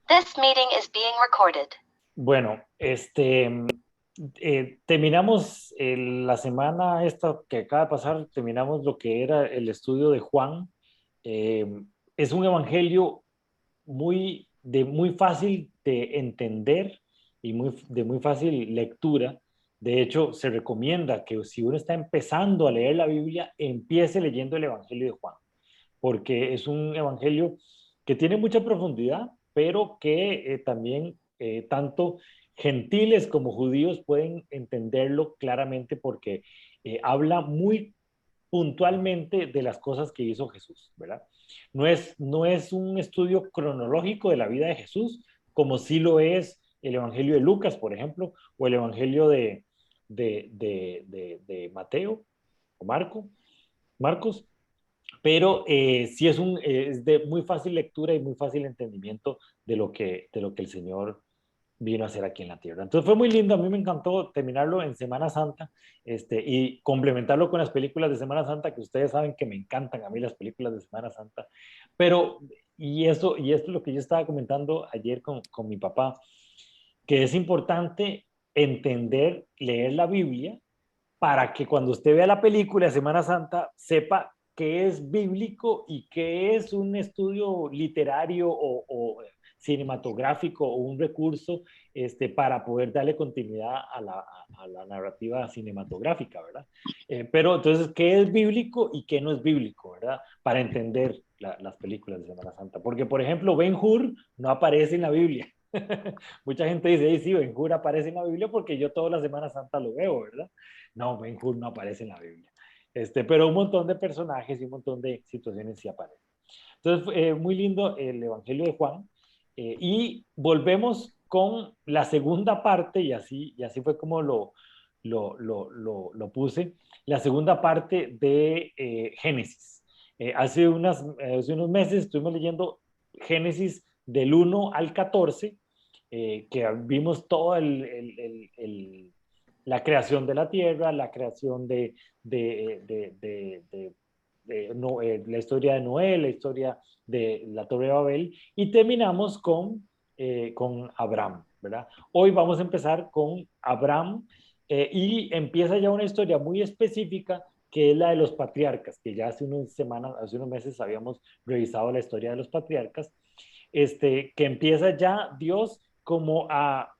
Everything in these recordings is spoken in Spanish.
This meeting is being recorded. Bueno, terminamos la semana esta que acaba de pasar, terminamos lo que era el estudio de Juan. Eh, es un evangelio muy fácil de entender y de muy fácil lectura. De hecho, se recomienda que si uno está empezando a leer la Biblia, empiece leyendo el evangelio de Juan, porque es un evangelio que tiene mucha profundidad, pero que también tanto gentiles como judíos pueden entenderlo claramente porque habla muy puntualmente de las cosas que hizo Jesús, ¿verdad? No es un estudio cronológico de la vida de Jesús, como sí lo es el Evangelio de Lucas, por ejemplo, o el Evangelio de Mateo o Marcos, pero sí es de muy fácil lectura y muy fácil entendimiento de lo que el Señor vino a hacer aquí en la tierra. Entonces fue muy lindo, a mí me encantó terminarlo en Semana Santa, y complementarlo con las películas de Semana Santa, que ustedes saben que me encantan a mí las películas de Semana Santa, pero, y esto es lo que yo estaba comentando ayer con mi papá, que es importante entender, leer la Biblia, para que cuando usted vea la película de Semana Santa sepa qué es bíblico y qué es un estudio literario o cinematográfico o un recurso para poder darle continuidad a la narrativa cinematográfica, ¿verdad? Pero entonces, ¿qué es bíblico y qué no es bíblico, ¿verdad? Para entender las películas de Semana Santa. Porque, por ejemplo, Ben-Hur no aparece en la Biblia. Mucha gente dice, hey, sí, Ben-Hur aparece en la Biblia porque yo toda la Semana Santa lo veo, ¿verdad? No, Ben-Hur no aparece en la Biblia. Pero un montón de personajes y un montón de situaciones sí aparecen. Entonces, muy lindo el Evangelio de Juan. Y volvemos con la segunda parte, y así fue como lo puse, la segunda parte de Génesis. Hace unos meses estuvimos leyendo Génesis del 1 al 14, que vimos todo la creación de la tierra, la creación de, de, de, de, la historia de Noé, la historia de la Torre de Babel, y terminamos con Abraham, ¿verdad? Hoy vamos a empezar con Abraham, y empieza ya una historia muy específica que es la de los patriarcas, que ya hace unas semanas, hace unos meses habíamos revisado la historia de los patriarcas, que empieza ya Dios como a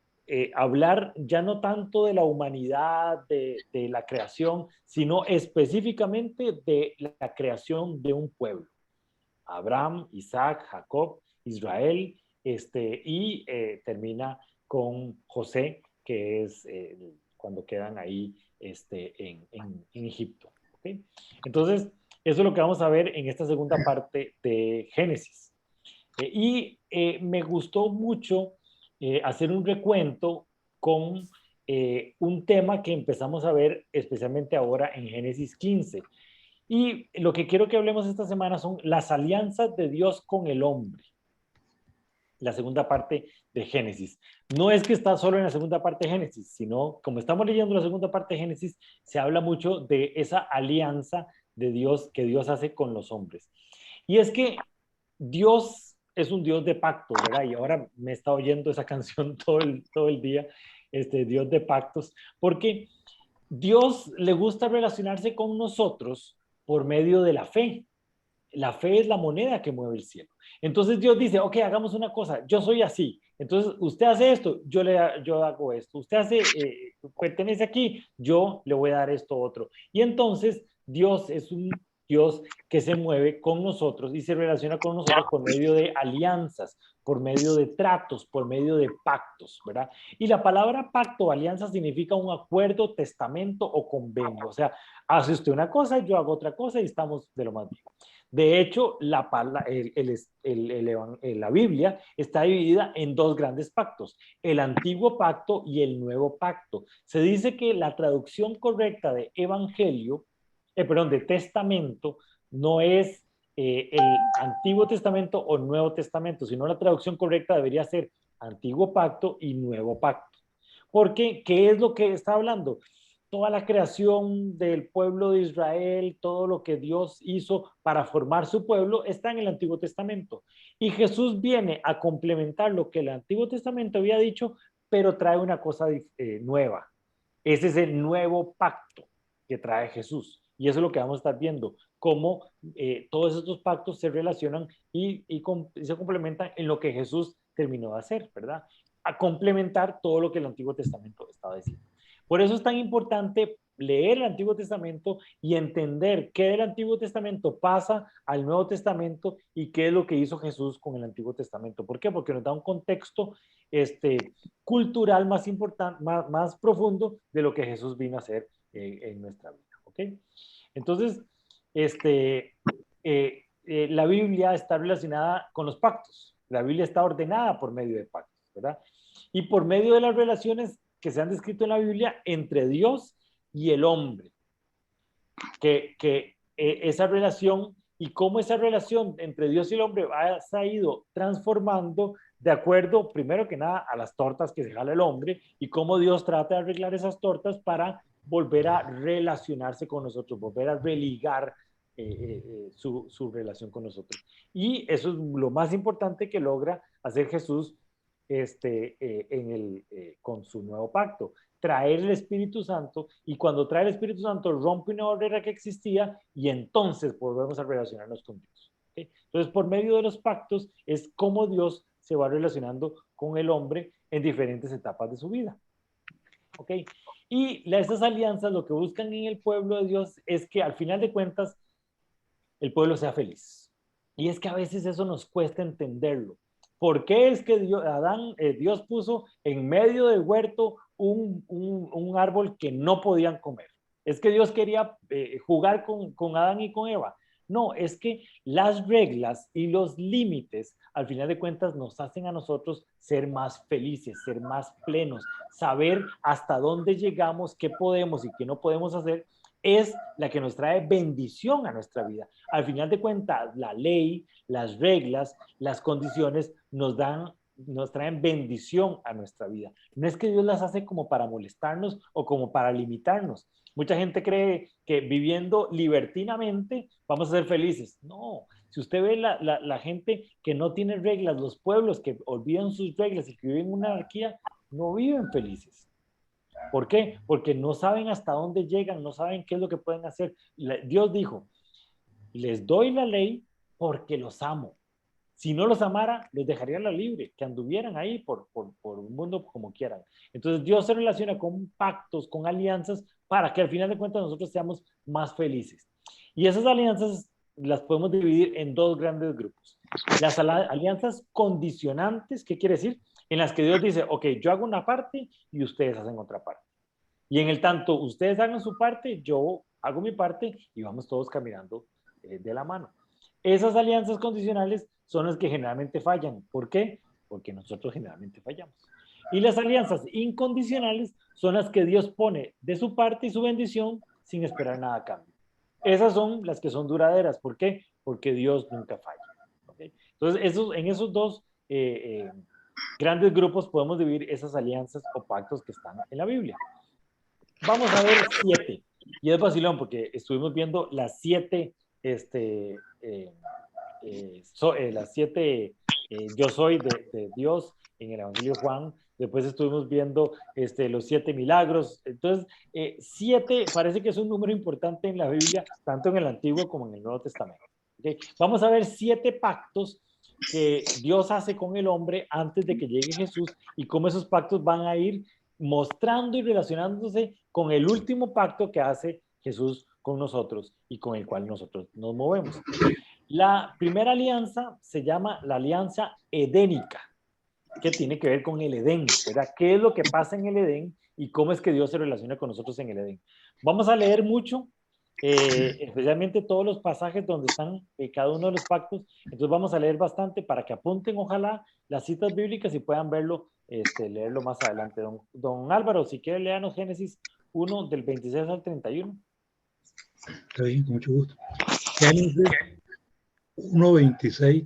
hablar ya no tanto de la humanidad, de la creación, sino específicamente de la creación de un pueblo. Abraham, Isaac, Jacob, Israel, y termina con José, que es cuando quedan ahí en Egipto. ¿Okay? Entonces, eso es lo que vamos a ver en esta segunda parte de Génesis. Y me gustó mucho hacer un recuento con un tema que empezamos a ver especialmente ahora en Génesis 15. Y lo que quiero que hablemos esta semana son las alianzas de Dios con el hombre, la segunda parte de Génesis. No es que está solo en la segunda parte de Génesis, sino como estamos leyendo la segunda parte de Génesis, se habla mucho de esa alianza de Dios que Dios hace con los hombres. Y es que Dios es un Dios de pactos, ¿verdad? Y ahora me está oyendo esa canción todo el día, Dios de pactos, porque Dios le gusta relacionarse con nosotros por medio de la fe. La fe es la moneda que mueve el cielo. Entonces Dios dice, ok, hagamos una cosa, yo soy así. Entonces usted hace esto, yo hago esto. Usted pertenece aquí, yo le voy a dar esto otro. Y entonces Dios es un Dios que se mueve con nosotros y se relaciona con nosotros por medio de alianzas, por medio de tratos, por medio de pactos, ¿verdad? Y la palabra pacto o alianza significa un acuerdo, testamento o convenio. O sea, hace usted una cosa, yo hago otra cosa y estamos de lo más bien. De hecho, la Biblia está dividida en dos grandes pactos, el antiguo pacto y el nuevo pacto. Se dice que la traducción correcta de evangelio, de testamento, no es el Antiguo Testamento o Nuevo Testamento, sino la traducción correcta debería ser Antiguo Pacto y Nuevo Pacto. Porque, ¿qué es lo que está hablando? toda la creación del pueblo de Israel, todo lo que Dios hizo para formar su pueblo, está en el Antiguo Testamento. Y Jesús viene a complementar lo que el Antiguo Testamento había dicho, pero trae una cosa nueva. Ese es el nuevo pacto que trae Jesús. Y eso es lo que vamos a estar viendo, cómo todos estos pactos se relacionan y se complementan en lo que Jesús terminó de hacer, ¿verdad? A complementar todo lo que el Antiguo Testamento estaba diciendo. Por eso es tan importante leer el Antiguo Testamento y entender qué del Antiguo Testamento pasa al Nuevo Testamento y qué es lo que hizo Jesús con el Antiguo Testamento. ¿Por qué? Porque nos da un contexto cultural más importante, más profundo de lo que Jesús vino a hacer en nuestra vida. ¿Ok? Entonces, la Biblia está relacionada con los pactos. La Biblia está ordenada por medio de pactos, ¿verdad? Y por medio de las relaciones que se han descrito en la Biblia entre Dios y el hombre. Esa relación y cómo esa relación entre Dios y el hombre se ha ido transformando de acuerdo, primero que nada, a las tortas que se jala el hombre y cómo Dios trata de arreglar esas tortas para volver a relacionarse con nosotros, volver a religar su relación con nosotros. Y eso es lo más importante que logra hacer Jesús con su nuevo pacto. Traer el Espíritu Santo, y cuando trae el Espíritu Santo rompe una barrera que existía y entonces volvemos a relacionarnos con Dios. ¿Okay? Entonces, por medio de los pactos es cómo Dios se va relacionando con el hombre en diferentes etapas de su vida. ¿Ok? Y estas alianzas lo que buscan en el pueblo de Dios es que al final de cuentas el pueblo sea feliz. Y es que a veces eso nos cuesta entenderlo. ¿Por qué es que Dios puso en medio del huerto un árbol que no podían comer? Es que Dios quería jugar con Adán y con Eva. No, es que las reglas y los límites, al final de cuentas, nos hacen a nosotros ser más felices, ser más plenos, saber hasta dónde llegamos, qué podemos y qué no podemos hacer, es la que nos trae bendición a nuestra vida. Al final de cuentas, la ley, las reglas, las condiciones nos traen bendición a nuestra vida. No es que Dios las hace como para molestarnos o como para limitarnos. Mucha gente cree que viviendo libertinamente vamos a ser felices. No, si usted ve la gente que no tiene reglas, los pueblos que olvidan sus reglas y que viven en una anarquía, no viven felices. ¿Por qué? Porque no saben hasta dónde llegan, no saben qué es lo que pueden hacer. Dios dijo, les doy la ley porque los amo. Si no los amara, los dejaría la libre, que anduvieran ahí por un mundo como quieran. Entonces Dios se relaciona con pactos, con alianzas, para que al final de cuentas nosotros seamos más felices. Y esas alianzas las podemos dividir en dos grandes grupos. Las alianzas condicionantes, ¿qué quiere decir? En las que Dios dice, ok, yo hago una parte y ustedes hacen otra parte. Y en el tanto ustedes hagan su parte, yo hago mi parte y vamos todos caminando de la mano. Esas alianzas condicionales son las que generalmente fallan. ¿Por qué? Porque nosotros generalmente fallamos. Y las alianzas incondicionales son las que Dios pone de su parte y su bendición sin esperar nada a cambio. Esas son las que son duraderas. ¿Por qué? Porque Dios nunca falla. ¿Okay? Entonces, en esos dos grandes grupos podemos dividir esas alianzas o pactos que están en la Biblia. Vamos a ver 7. Y es vacilón porque estuvimos viendo las 7, las 7 yo soy de Dios en el Evangelio de Juan. Después estuvimos viendo los 7 milagros. Entonces, 7 parece que es un número importante en la Biblia, tanto en el Antiguo como en el Nuevo Testamento. ¿Okay? Vamos a ver 7 pactos que Dios hace con el hombre antes de que llegue Jesús y cómo esos pactos van a ir mostrando y relacionándose con el último pacto que hace Jesús con nosotros y con el cual nosotros nos movemos. La primera alianza se llama la alianza edénica, que tiene que ver con el Edén, ¿verdad? ¿Qué es lo que pasa en el Edén y cómo es que Dios se relaciona con nosotros en el Edén? Vamos a leer mucho, especialmente todos los pasajes donde están cada uno de los pactos. Entonces vamos a leer bastante para que apunten, ojalá, las citas bíblicas y puedan verlo, leerlo más adelante. Don Álvaro, si quiere, léanos Génesis 1 del 26 al 31. Está bien, con mucho gusto. Génesis 1, 26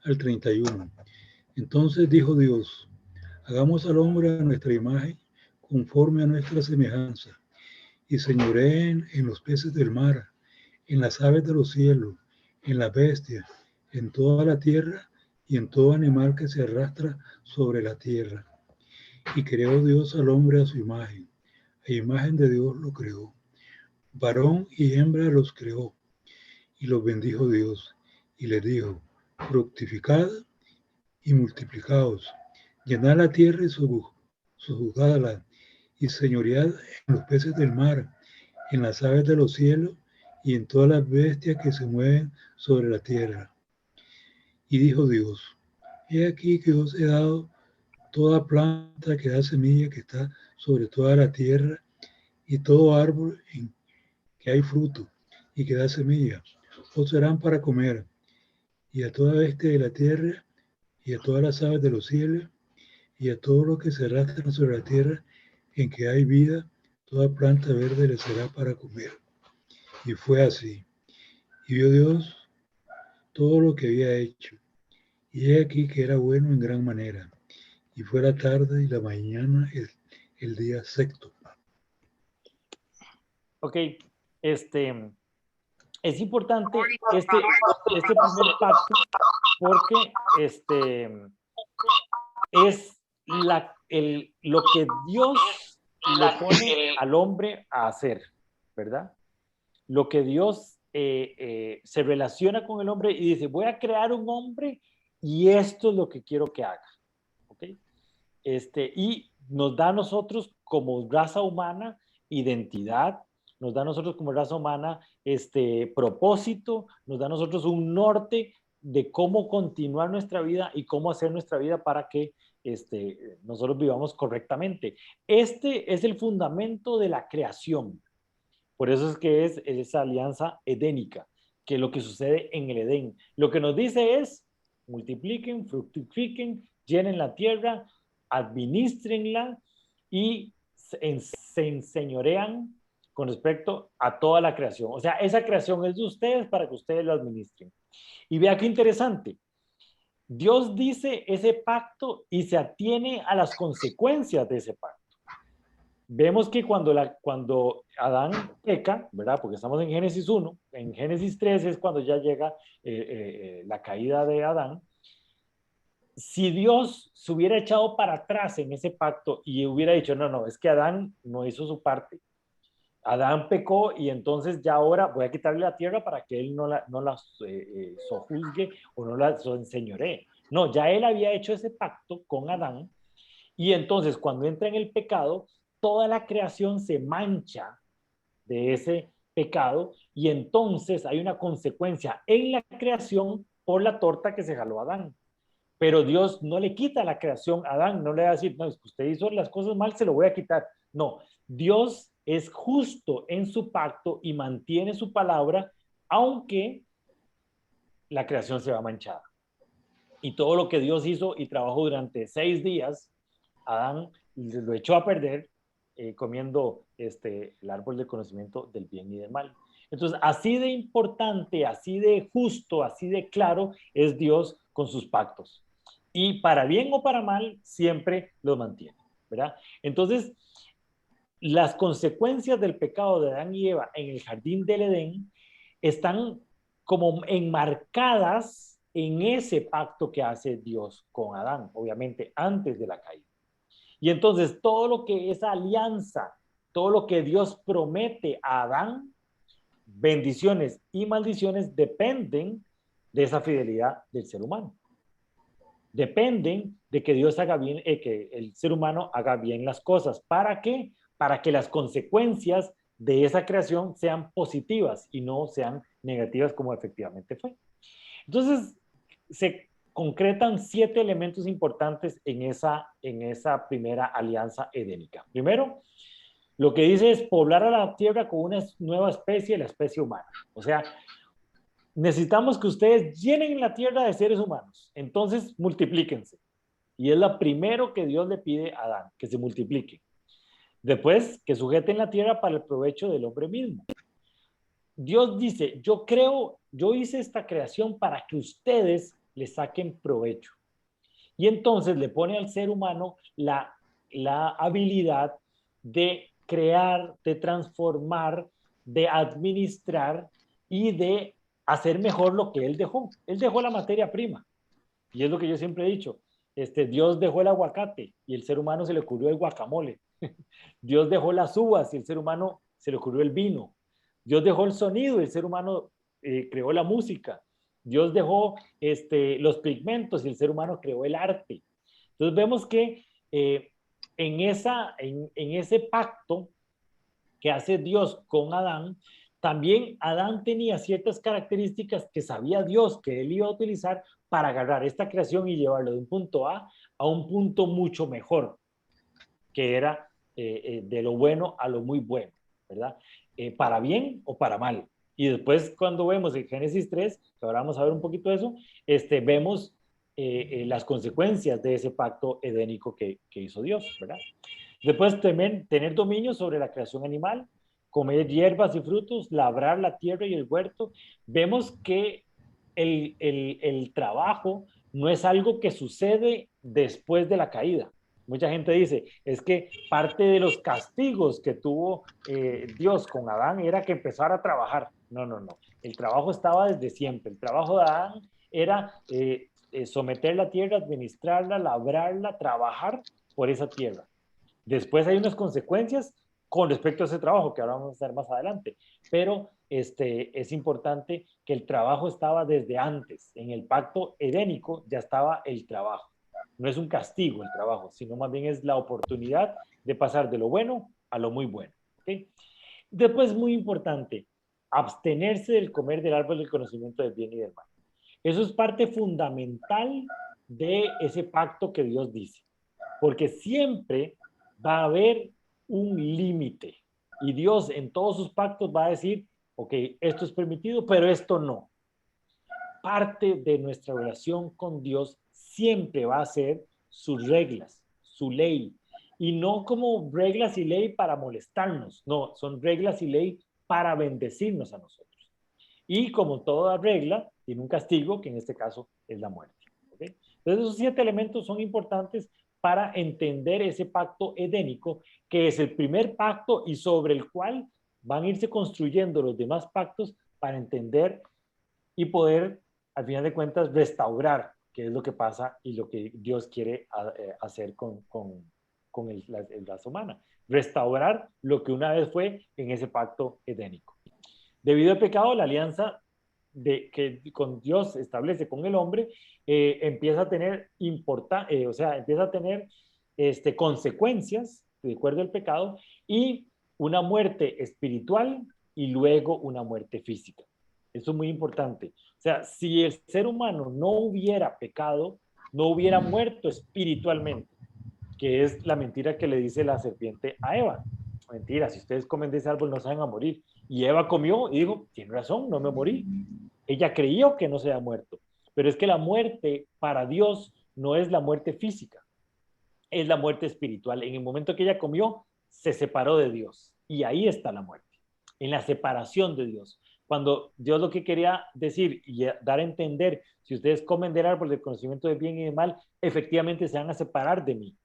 al 31. Entonces dijo Dios, hagamos al hombre a nuestra imagen, conforme a nuestra semejanza, y señoreen en los peces del mar, en las aves de los cielos, en las bestias, en toda la tierra y en todo animal que se arrastra sobre la tierra. Y creó Dios al hombre a su imagen. A imagen de Dios lo creó. Varón y hembra los creó. Y los bendijo Dios. Y les dijo, fructificad y multiplicaos. Llenad la tierra y sojuzgadla. Y señoread en los peces del mar, en las aves de los cielos y en todas las bestias que se mueven sobre la tierra. Y dijo Dios, he aquí que os he dado toda planta que da semilla que está sobre toda la tierra y todo árbol en que hay fruto y que da semilla, os serán para comer, y a toda bestia de la tierra y a todas las aves de los cielos y a todo lo que se arrastra sobre la tierra en que hay vida, toda planta verde le será para comer. Y fue así. Y vio Dios todo lo que había hecho, y he aquí que era bueno en gran manera. Y fue la tarde y la mañana el día sexto. Ok, es importante este primer pacto porque es lo que Dios le pone al hombre a hacer, ¿verdad? Lo que Dios se relaciona con el hombre y dice, voy a crear un hombre y esto es lo que quiero que haga, ¿ok? Y nos da a nosotros como raza humana identidad, nos da a nosotros como raza humana propósito, nos da a nosotros un norte de cómo continuar nuestra vida y cómo hacer nuestra vida para que nosotros vivamos correctamente. Este es el fundamento de la creación. Por eso es que es esa alianza edénica, que es lo que sucede en el Edén. Lo que nos dice es, multipliquen, fructifiquen, llenen la tierra, administrenla y se enseñorean con respecto a toda la creación. O sea, esa creación es de ustedes para que ustedes la administren. Y vea qué interesante. Dios dice ese pacto y se atiene a las consecuencias de ese pacto. Vemos que cuando Adán peca, ¿verdad? Porque estamos en Génesis 1, en Génesis 3 es cuando ya llega la caída de Adán. Si Dios se hubiera echado para atrás en ese pacto y hubiera dicho, no, es que Adán no hizo su parte, Adán pecó y entonces ya ahora voy a quitarle la tierra para que él no la sojuzgue o no la enseñoree. No, ya él había hecho ese pacto con Adán y entonces cuando entra en el pecado, toda la creación se mancha de ese pecado y entonces hay una consecuencia en la creación por la torta que se jaló a Adán. Pero Dios no le quita la creación a Adán, no le va a decir, no, es que usted hizo las cosas mal, se lo voy a quitar. No, Dios es justo en su pacto y mantiene su palabra, aunque la creación se va manchada. Y todo lo que Dios hizo y trabajó durante 6 días, Adán lo echó a perder comiendo el árbol del conocimiento del bien y del mal. Entonces, así de importante, así de justo, así de claro es Dios con sus pactos. Y para bien o para mal, siempre los mantiene, ¿verdad? Entonces, las consecuencias del pecado de Adán y Eva en el jardín del Edén están como enmarcadas en ese pacto que hace Dios con Adán, obviamente antes de la caída. Y entonces todo lo que esa alianza, todo lo que Dios promete a Adán, bendiciones y maldiciones dependen de esa fidelidad del ser humano. Dependen de que Dios haga bien, que el ser humano haga bien las cosas. ¿Para qué? Para que las consecuencias de esa creación sean positivas y no sean negativas como efectivamente fue. Entonces, se concretan 7 elementos importantes en esa primera alianza edénica. Primero, lo que dice es poblar a la tierra con una nueva especie, la especie humana. O sea, necesitamos que ustedes llenen la tierra de seres humanos. Entonces, multiplíquense. Y es lo primero que Dios le pide a Adán, que se multiplique. Después, que sujeten la tierra para el provecho del hombre mismo. Dios dice, yo hice esta creación para que ustedes le saquen provecho. Y entonces le pone al ser humano la habilidad de crear, de transformar, de administrar y de hacer mejor lo que él dejó. Él dejó la materia prima. Y es lo que yo siempre he dicho. Dios dejó el aguacate y el ser humano se le ocurrió el guacamole. Dios dejó las uvas y el ser humano se le ocurrió el vino. Dios dejó el sonido y el ser humano creó la música. Dios dejó los pigmentos y el ser humano creó el arte. Entonces vemos que en ese pacto que hace Dios con Adán, también Adán tenía ciertas características que sabía Dios que él iba a utilizar para agarrar esta creación y llevarlo de un punto a un punto mucho mejor, que era de lo bueno a lo muy bueno, ¿verdad? Para bien o para mal. Y después cuando vemos en Génesis 3, que ahora vamos a ver un poquito de eso, vemos las consecuencias de ese pacto edénico que hizo Dios, ¿verdad? Después tener dominio sobre la creación animal, comer hierbas y frutos, labrar la tierra y el huerto. Vemos que el trabajo no es algo que sucede después de la caída. Mucha gente dice, es que parte de los castigos que tuvo Dios con Adán era que empezara a trabajar. No, no, no. El trabajo estaba desde siempre. El trabajo de Adán era someter la tierra, administrarla, labrarla, trabajar por esa tierra. Después hay unas consecuencias con respecto a ese trabajo que ahora vamos a ver más adelante, pero es importante que el trabajo estaba desde antes. En el pacto edénico ya estaba el trabajo. No es un castigo el trabajo, sino más bien es la oportunidad de pasar de lo bueno a lo muy bueno. ¿Okay? Después, muy importante, abstenerse del comer del árbol del conocimiento del bien y del mal. Eso es parte fundamental de ese pacto que Dios dice, porque siempre va a haber un límite y Dios en todos sus pactos va a decir, ok, esto es permitido, pero esto no. Parte de nuestra relación con Dios siempre va a ser sus reglas, su ley, y no como reglas y ley para molestarnos, no, son reglas y ley para bendecirnos a nosotros. Y como toda regla, tiene un castigo, que en este caso es la muerte. ¿Okay? Entonces, esos 7 elementos son importantes para entender ese pacto edénico, que es el primer pacto y sobre el cual van a irse construyendo los demás pactos para entender y poder, al final de cuentas, restaurar qué es lo que pasa y lo que Dios quiere hacer con la raza humana. Restaurar lo que una vez fue en ese pacto edénico. Debido al pecado, la alianza que con Dios establece con el hombre empieza a tener empieza a tener consecuencias de acuerdo al pecado y una muerte espiritual y luego una muerte física. Eso es muy importante. O sea, si el ser humano no hubiera pecado, no hubiera muerto espiritualmente, que es la mentira que le dice la serpiente a Eva. Mentira, si ustedes comen de ese árbol no se van a morir. Y Eva comió y dijo, tiene razón, no me morí. Ella creyó que no se había muerto. Pero es que la muerte para Dios no es la muerte física, es la muerte espiritual. En el momento que ella comió, se separó de Dios. Y ahí está la muerte, en la separación de Dios. Cuando Dios lo que quería decir y dar a entender, si ustedes comen del árbol del conocimiento del bien y del mal, efectivamente se van a separar de mí.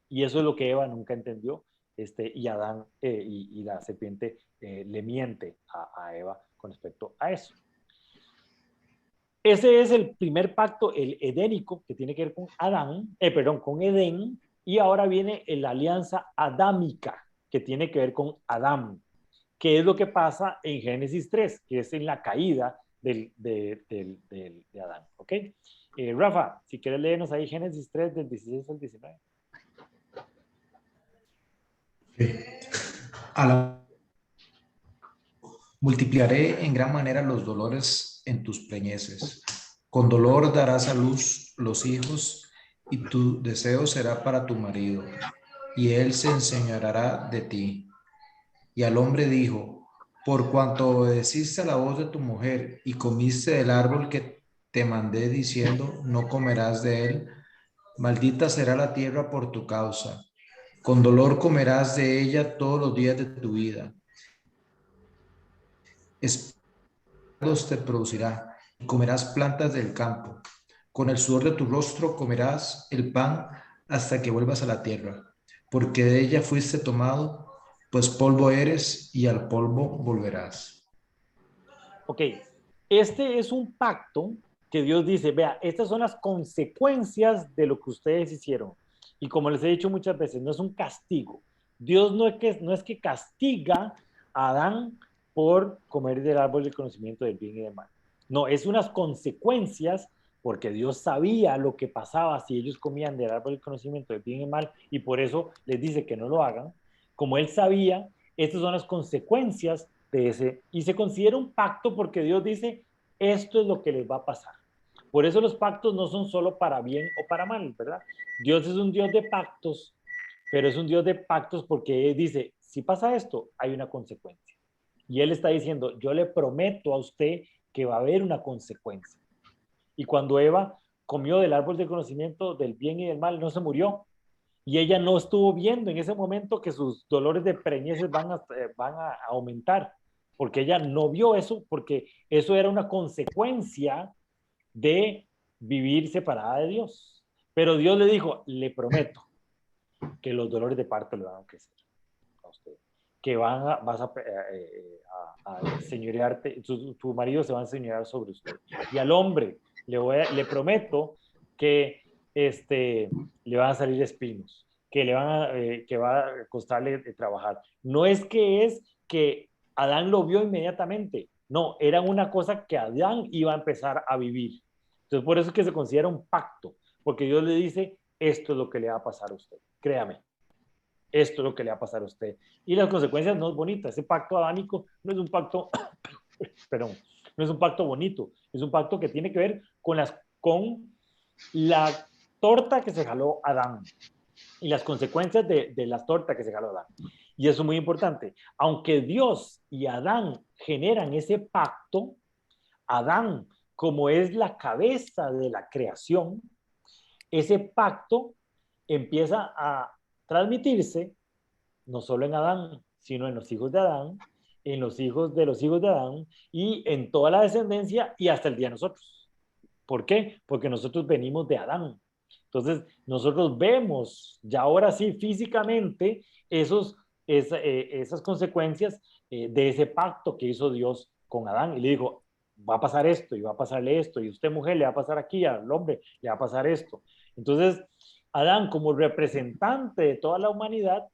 Y eso es lo que Eva nunca entendió, y Adán y la serpiente le miente a Eva con respecto a eso. Ese es el primer pacto, el edénico, que tiene que ver con con Edén, y ahora viene la alianza adámica, que tiene que ver con Adán, que es lo que pasa en Génesis 3, que es en la caída de Adán. ¿Ok? Rafa, si quieres leernos ahí Génesis 3 del 16 al 19. Multiplicaré en gran manera los dolores en tus preñeces. Con dolor darás a luz los hijos, y tu deseo será para tu marido, y él se enseñoreará de ti. Y al hombre dijo, por cuanto obedeciste a la voz de tu mujer y comiste del árbol que te mandé diciendo, no comerás de él, maldita será la tierra por tu causa. Con dolor comerás de ella todos los días de tu vida. Espárragos te producirá y comerás plantas del campo. Con el sudor de tu rostro comerás el pan hasta que vuelvas a la tierra, porque de ella fuiste tomado, pues polvo eres y al polvo volverás. Ok, este es un pacto que Dios dice, vea, estas son las consecuencias de lo que ustedes hicieron. Y como les he dicho muchas veces, no es un castigo. Dios no es que castiga a Adán por comer del árbol del conocimiento del bien y del mal. No, es unas consecuencias porque Dios sabía lo que pasaba si ellos comían del árbol del conocimiento del bien y del mal y por eso les dice que no lo hagan. Como Él sabía, estas son las consecuencias de ese, y se considera un pacto porque Dios dice, esto es lo que les va a pasar. Por eso los pactos no son solo para bien o para mal, ¿verdad? Dios es un Dios de pactos, pero es un Dios de pactos porque Él dice, si pasa esto, hay una consecuencia. Y Él está diciendo, yo le prometo a usted que va a haber una consecuencia. Y cuando Eva comió del árbol del conocimiento del bien y del mal, no se murió. Y ella no estuvo viendo en ese momento que sus dolores de preñeces van a aumentar, porque ella no vio eso, porque eso era una consecuencia de vivir separada de Dios. Pero Dios le dijo, le prometo que los dolores de parto le van a crecer a usted, que vas a señorearte, tu marido se va a enseñorear sobre usted. Y al hombre le prometo que le van a salir espinos, que que va a costarle trabajar. No es que Adán lo vio inmediatamente, no, era una cosa que Adán iba a empezar a vivir. Entonces, por eso es que se considera un pacto, porque Dios le dice, esto es lo que le va a pasar a usted, créame, esto es lo que le va a pasar a usted. Y las consecuencias no es bonita, ese pacto adámico no es un pacto, perdón, no es un pacto bonito, es un pacto que tiene que ver con la torta que se jaló Adán y las consecuencias de la torta que se jaló Adán. Y eso es muy importante. Aunque Dios y Adán generan ese pacto, Adán, como es la cabeza de la creación, ese pacto empieza a transmitirse no solo en Adán, sino en los hijos de Adán, en los hijos de Adán y en toda la descendencia y hasta el día de nosotros. ¿Por qué? Porque nosotros venimos de Adán. Entonces, nosotros vemos ya ahora sí físicamente esas consecuencias de ese pacto que hizo Dios con Adán. Y le dijo, va a pasar esto y va a pasarle esto, y usted mujer le va a pasar aquí, al hombre le va a pasar esto. Entonces, Adán como representante de toda la humanidad,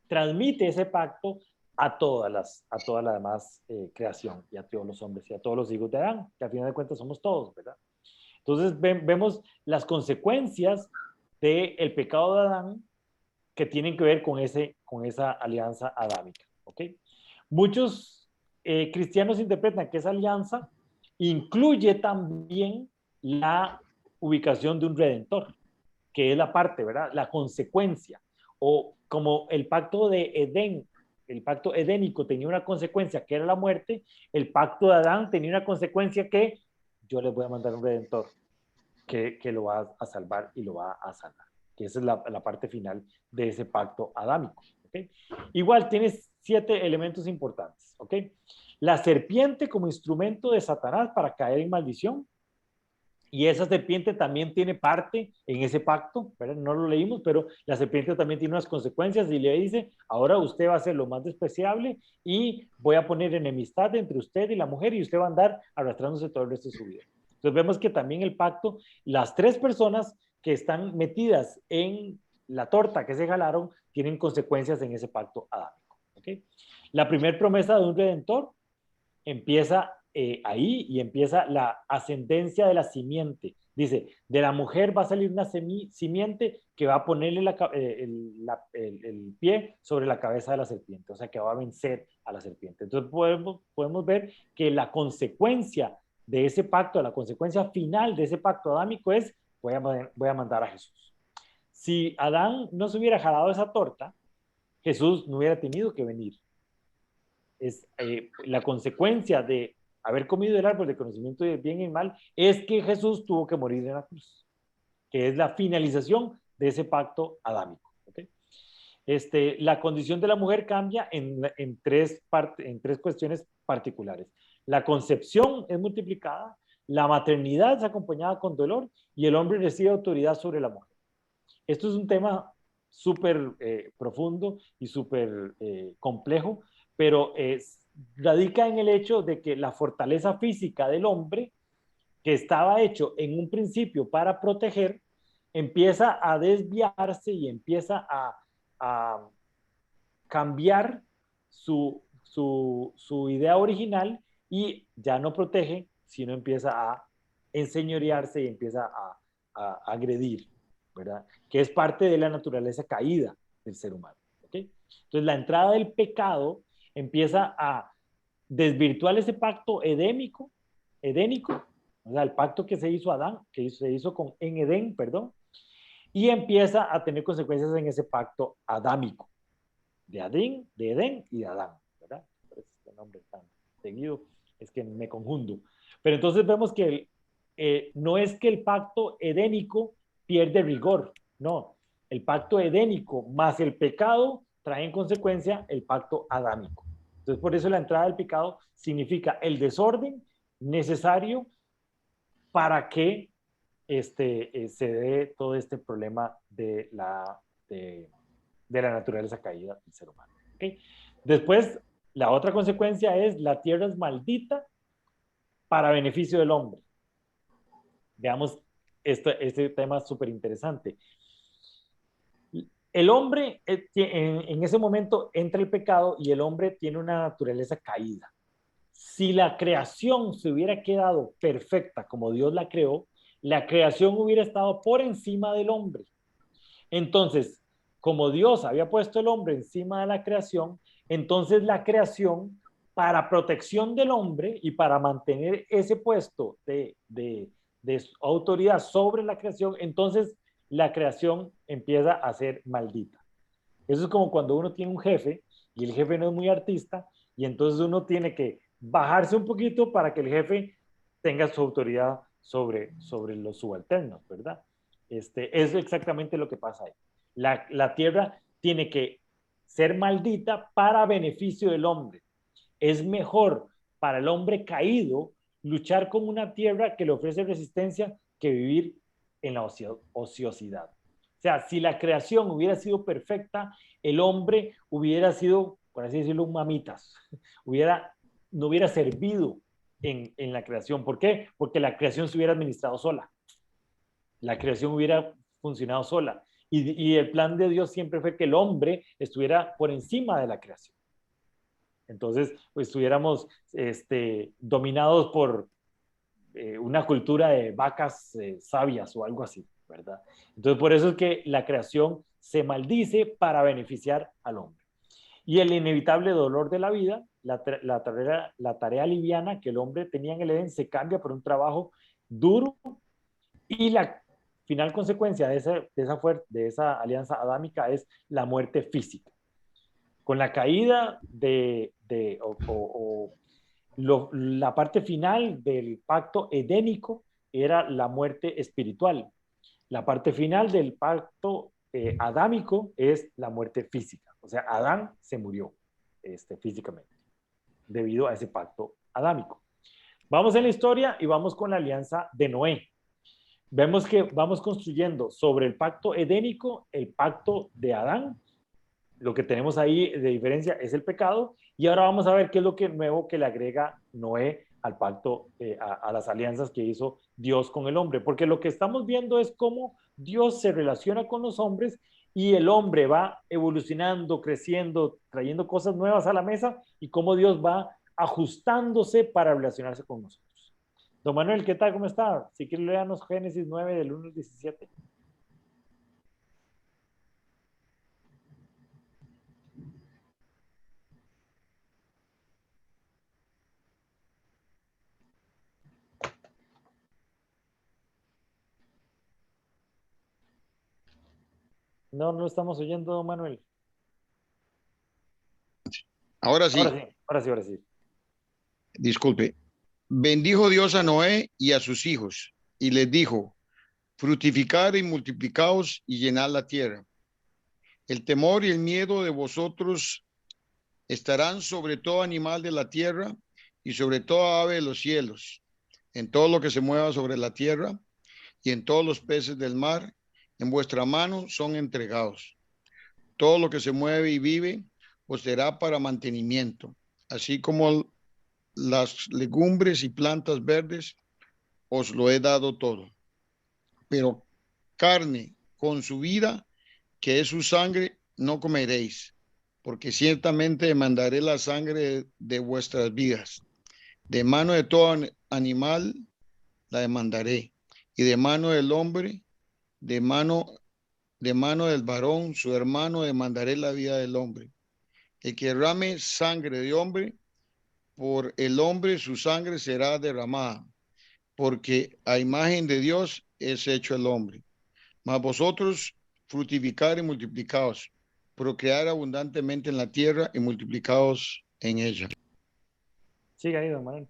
transmite ese pacto a toda la demás creación y a todos los hombres y a todos los hijos de Adán, que al final de cuentas somos todos, ¿verdad? Entonces vemos las consecuencias del pecado de Adán que tienen que ver con esa alianza adámica, ¿ok? Muchos cristianos interpretan que esa alianza incluye también la ubicación de un redentor, que es la parte, ¿verdad? La consecuencia. O como el pacto de Edén, el pacto edénico tenía una consecuencia que era la muerte, el pacto de Adán tenía una consecuencia que yo les voy a mandar un redentor que lo va a salvar y lo va a sanar. Que esa es la parte final de ese pacto adámico. ¿Okay? Igual tienes 7 elementos importantes. ¿Okay? La serpiente como instrumento de Satanás para caer en maldición. Y esa serpiente también tiene parte en ese pacto, ¿verdad? No lo leímos, pero la serpiente también tiene unas consecuencias y le dice, ahora usted va a ser lo más despreciable y voy a poner enemistad entre usted y la mujer y usted va a andar arrastrándose todo el resto de su vida. Entonces vemos que también el pacto, las 3 personas que están metidas en la torta que se jalaron, tienen consecuencias en ese pacto adámico. ¿Okay? La primera promesa de un redentor empieza ahí y empieza la ascendencia de la simiente. Dice, de la mujer va a salir una simiente que va a ponerle el pie sobre la cabeza de la serpiente, o sea, que va a vencer a la serpiente. Entonces podemos ver que la consecuencia de ese pacto, la consecuencia final de ese pacto adámico es, voy a mandar a Jesús. Si Adán no se hubiera jalado esa torta, Jesús no hubiera tenido que venir. Es la consecuencia de haber comido el árbol de conocimiento del bien y el mal, es que Jesús tuvo que morir en la cruz, que es la finalización de ese pacto adámico. ¿Okay? La condición de la mujer cambia en tres cuestiones particulares. La concepción es multiplicada, la maternidad es acompañada con dolor y el hombre recibe autoridad sobre la mujer. Esto es un tema súper profundo y súper complejo, pero radica en el hecho de que la fortaleza física del hombre, que estaba hecho en un principio para proteger, empieza a desviarse y empieza a cambiar su idea original y ya no protege, sino empieza a enseñorearse y empieza a agredir, ¿verdad? Que es parte de la naturaleza caída del ser humano. ¿Okay? Entonces, la entrada del pecado empieza a desvirtuar ese pacto edénico, o sea, el pacto que se hizo Adán, que se hizo en Edén, perdón, y empieza a tener consecuencias en ese pacto adámico, de Edén y de Adán, ¿verdad? Este nombre tan seguido es que me confundo. Pero entonces vemos que no es que el pacto edénico pierde rigor, no. El pacto edénico más el pecado trae en consecuencia el pacto adámico. Entonces, por eso la entrada del pecado significa el desorden necesario para que se dé todo este problema de la naturaleza caída del ser humano. ¿Okay? Después, la otra consecuencia es la tierra es maldita para beneficio del hombre. Veamos este tema súper interesante. El hombre, en ese momento entra el pecado y el hombre tiene una naturaleza caída. Si la creación se hubiera quedado perfecta como Dios la creó, la creación hubiera estado por encima del hombre. Entonces, como Dios había puesto el hombre encima de la creación, entonces la creación, para protección del hombre y para mantener ese puesto de autoridad sobre la creación, entonces la creación empieza a ser maldita. Eso es como cuando uno tiene un jefe y el jefe no es muy artista y entonces uno tiene que bajarse un poquito para que el jefe tenga su autoridad sobre los subalternos, ¿verdad? Es exactamente lo que pasa ahí. La tierra tiene que ser maldita para beneficio del hombre. Es mejor para el hombre caído luchar con una tierra que le ofrece resistencia que vivir en la ociosidad. O sea, si la creación hubiera sido perfecta, el hombre hubiera sido, por así decirlo, un mamitas. No hubiera servido en la creación. ¿Por qué? Porque la creación se hubiera administrado sola. La creación hubiera funcionado sola. Y el plan de Dios siempre fue que el hombre estuviera por encima de la creación. Entonces, pues estuviéramos dominados por una cultura de vacas sabias o algo así, ¿verdad? Entonces, por eso es que la creación se maldice para beneficiar al hombre. Y el inevitable dolor de la vida, la tarea liviana que el hombre tenía en el Edén se cambia por un trabajo duro y la final consecuencia de esa alianza adámica es la muerte física. Con la caída la parte final del pacto edénico era la muerte espiritual. La parte final del pacto adámico es la muerte física. O sea, Adán se murió físicamente debido a ese pacto adámico. Vamos en la historia y vamos con la alianza de Noé. Vemos que vamos construyendo sobre el pacto edénico el pacto de Adán. Lo que tenemos ahí de diferencia es el pecado y ahora vamos a ver qué es lo nuevo que le agrega Noé al pacto, a las alianzas que hizo Dios con el hombre, porque lo que estamos viendo es cómo Dios se relaciona con los hombres y el hombre va evolucionando, creciendo, trayendo cosas nuevas a la mesa y cómo Dios va ajustándose para relacionarse con nosotros. Don Manuel, ¿qué tal? ¿Cómo está? Si quiere, léanos Génesis 9 del 1 al 17. No, no estamos oyendo, don Manuel. Ahora sí. Ahora sí. Disculpe. Bendijo Dios a Noé y a sus hijos, y les dijo: fructificad y multiplicaos y llenad la tierra. El temor y el miedo de vosotros estarán sobre todo animal de la tierra y sobre toda ave de los cielos, en todo lo que se mueva sobre la tierra y en todos los peces del mar, en vuestra mano son entregados. todo lo que se mueve y vive os será para mantenimiento, así como las legumbres y plantas verdes, os lo he dado todo. Pero carne con su vida, que es su sangre, no comeréis, porque ciertamente demandaré la sangre de vuestras vidas. De mano de todo animal la demandaré, y de mano del hombre, de mano del varón, su hermano, demandaré la vida del hombre. El que derrame sangre de hombre, por el hombre su sangre será derramada, porque a imagen de Dios es hecho el hombre. Mas vosotros fructificar y multiplicaos, procrear abundantemente en la tierra y multiplicaos en ella. Sigue ahí, don Manuel.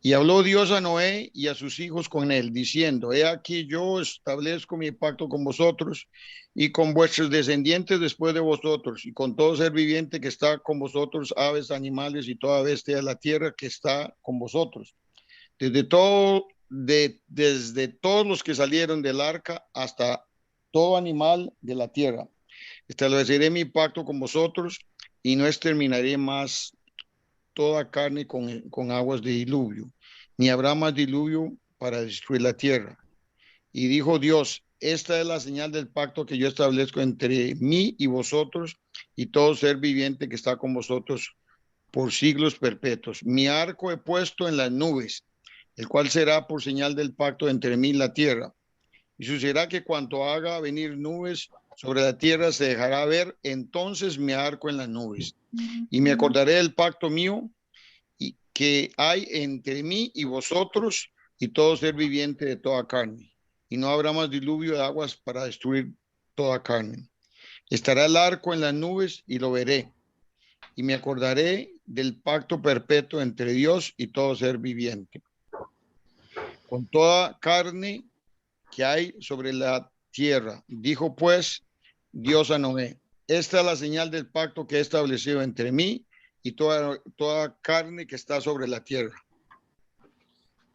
Y habló Dios a Noé y a sus hijos con él, diciendo, he aquí yo establezco mi pacto con vosotros y con vuestros descendientes después de vosotros, y con todo ser viviente que está con vosotros, aves, animales y toda bestia de la tierra que está con vosotros. Desde todos los que salieron del arca hasta todo animal de la tierra. Estableceré mi pacto con vosotros y no exterminaré más toda carne con aguas de diluvio, ni habrá más diluvio para destruir la tierra. Y dijo Dios, esta es la señal del pacto que yo establezco entre mí y vosotros y todo ser viviente que está con vosotros por siglos perpetuos. Mi arco he puesto en las nubes, el cual será por señal del pacto entre mí y la tierra. Y sucederá que cuando haga venir nubes sobre la tierra se dejará ver entonces mi arco en las nubes. Y me acordaré del pacto mío y que hay entre mí y vosotros y todo ser viviente de toda carne. Y no habrá más diluvio de aguas para destruir toda carne. Estará el arco en las nubes y lo veré. Y me acordaré del pacto perpetuo entre Dios y todo ser viviente. Con toda carne que hay sobre la tierra. Dijo pues Dios a Noé, esta es la señal del pacto que he establecido entre mí y toda carne que está sobre la tierra.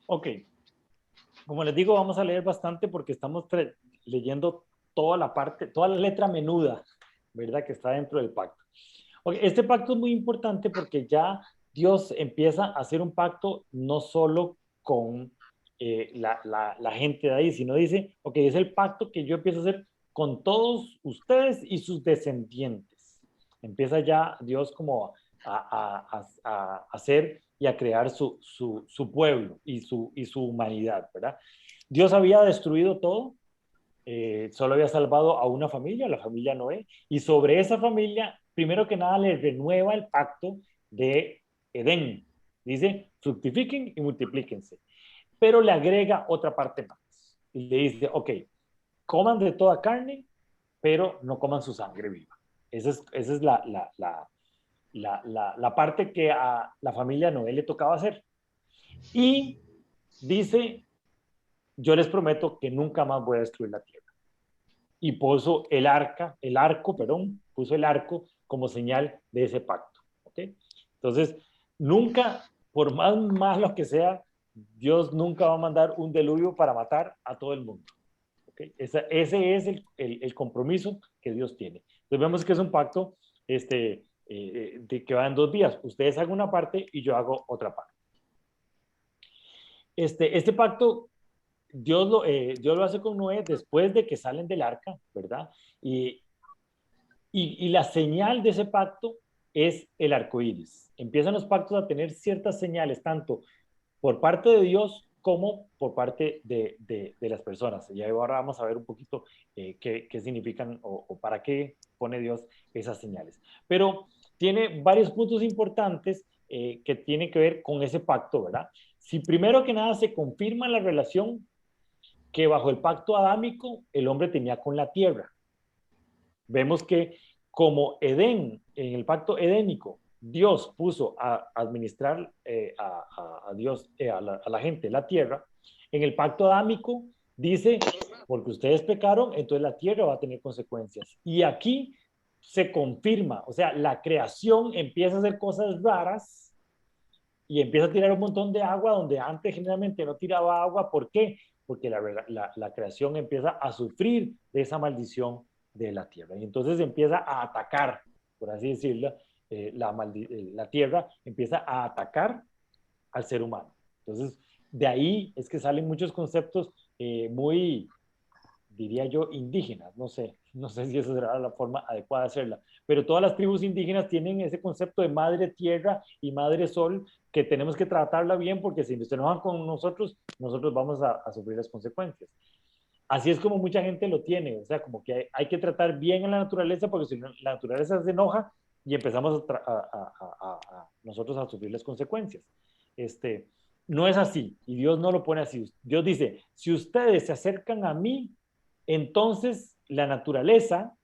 Ok. Como les digo, vamos a leer bastante porque estamos leyendo toda la parte, toda la letra menuda, ¿verdad? Que está dentro del pacto. Okay, este pacto es muy importante porque ya Dios empieza a hacer un pacto no solo con la gente de ahí, sino dice, ok, es el pacto que yo empiezo a hacer con todos ustedes y sus descendientes. Empieza ya Dios como a hacer y a crear su pueblo y su humanidad, ¿verdad? Dios había destruido todo, solo había salvado a una familia, la familia Noé, y sobre esa familia, primero que nada, le renueva el pacto de Edén. Dice, fructifiquen y multiplíquense. Pero le agrega otra parte más. Y le dice, ok, coman de toda carne, pero no coman su sangre viva. Esa es la parte que a la familia Noé le tocaba hacer. Y dice, yo les prometo que nunca más voy a destruir la tierra. Y puso puso el arco como señal de ese pacto. ¿Okay? Entonces, nunca, por más malo que sea, Dios nunca va a mandar un diluvio para matar a todo el mundo. ¿Okay? Ese es el compromiso que Dios tiene. Entonces vemos que es un pacto de que va en 2 días. Ustedes hagan una parte y yo hago otra parte. Este pacto Dios lo hace con Noé después de que salen del arca, ¿verdad? Y la señal de ese pacto es el arco iris. Empiezan los pactos a tener ciertas señales, tanto por parte de Dios como por parte de las personas. Y ahora vamos a ver un poquito qué significan o para qué pone Dios esas señales. Pero tiene varios puntos importantes que tienen que ver con ese pacto, ¿verdad? Si primero que nada se confirma la relación que bajo el pacto adámico el hombre tenía con la tierra. Vemos que como Edén, en el pacto edénico, Dios puso a administrar a Dios, a la gente, la tierra. En el pacto adámico dice, porque ustedes pecaron, entonces la tierra va a tener consecuencias. Y aquí se confirma, o sea, la creación empieza a hacer cosas raras y empieza a tirar un montón de agua donde antes generalmente no tiraba agua. ¿Por qué? Porque la creación empieza a sufrir de esa maldición de la tierra. Y entonces empieza a atacar, por así decirlo, la tierra empieza a atacar al ser humano. Entonces, de ahí es que salen muchos conceptos muy, diría yo, indígenas. No sé si esa será la forma adecuada de hacerla, pero todas las tribus indígenas tienen ese concepto de madre tierra y madre sol, que tenemos que tratarla bien, porque si se enojan con nosotros vamos a sufrir las consecuencias. Así es como mucha gente lo tiene, o sea, como que hay que tratar bien a la naturaleza, porque si la naturaleza se enoja y empezamos nosotros a sufrir las consecuencias. No es así, y Dios no lo pone así. Dios dice, si ustedes se acercan a mí, entonces la naturaleza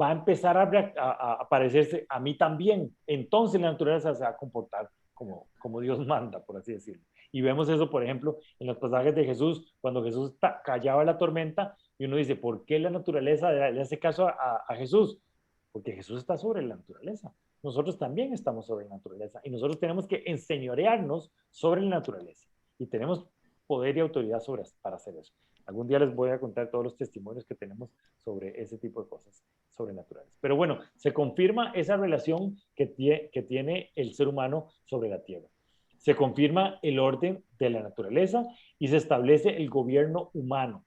va a empezar a parecerse a mí también. Entonces la naturaleza se va a comportar como Dios manda, por así decirlo. Y vemos eso, por ejemplo, en los pasajes de Jesús, cuando Jesús callaba la tormenta, y uno dice, ¿por qué la naturaleza le hace caso a Jesús? Porque Jesús está sobre la naturaleza. Nosotros también estamos sobre la naturaleza, y nosotros tenemos que enseñorearnos sobre la naturaleza. Y tenemos poder y autoridad para hacer eso. Algún día les voy a contar todos los testimonios que tenemos sobre ese tipo de cosas sobrenaturales. Pero bueno, se confirma esa relación que tiene el ser humano sobre la tierra. Se confirma el orden de la naturaleza y se establece el gobierno humano.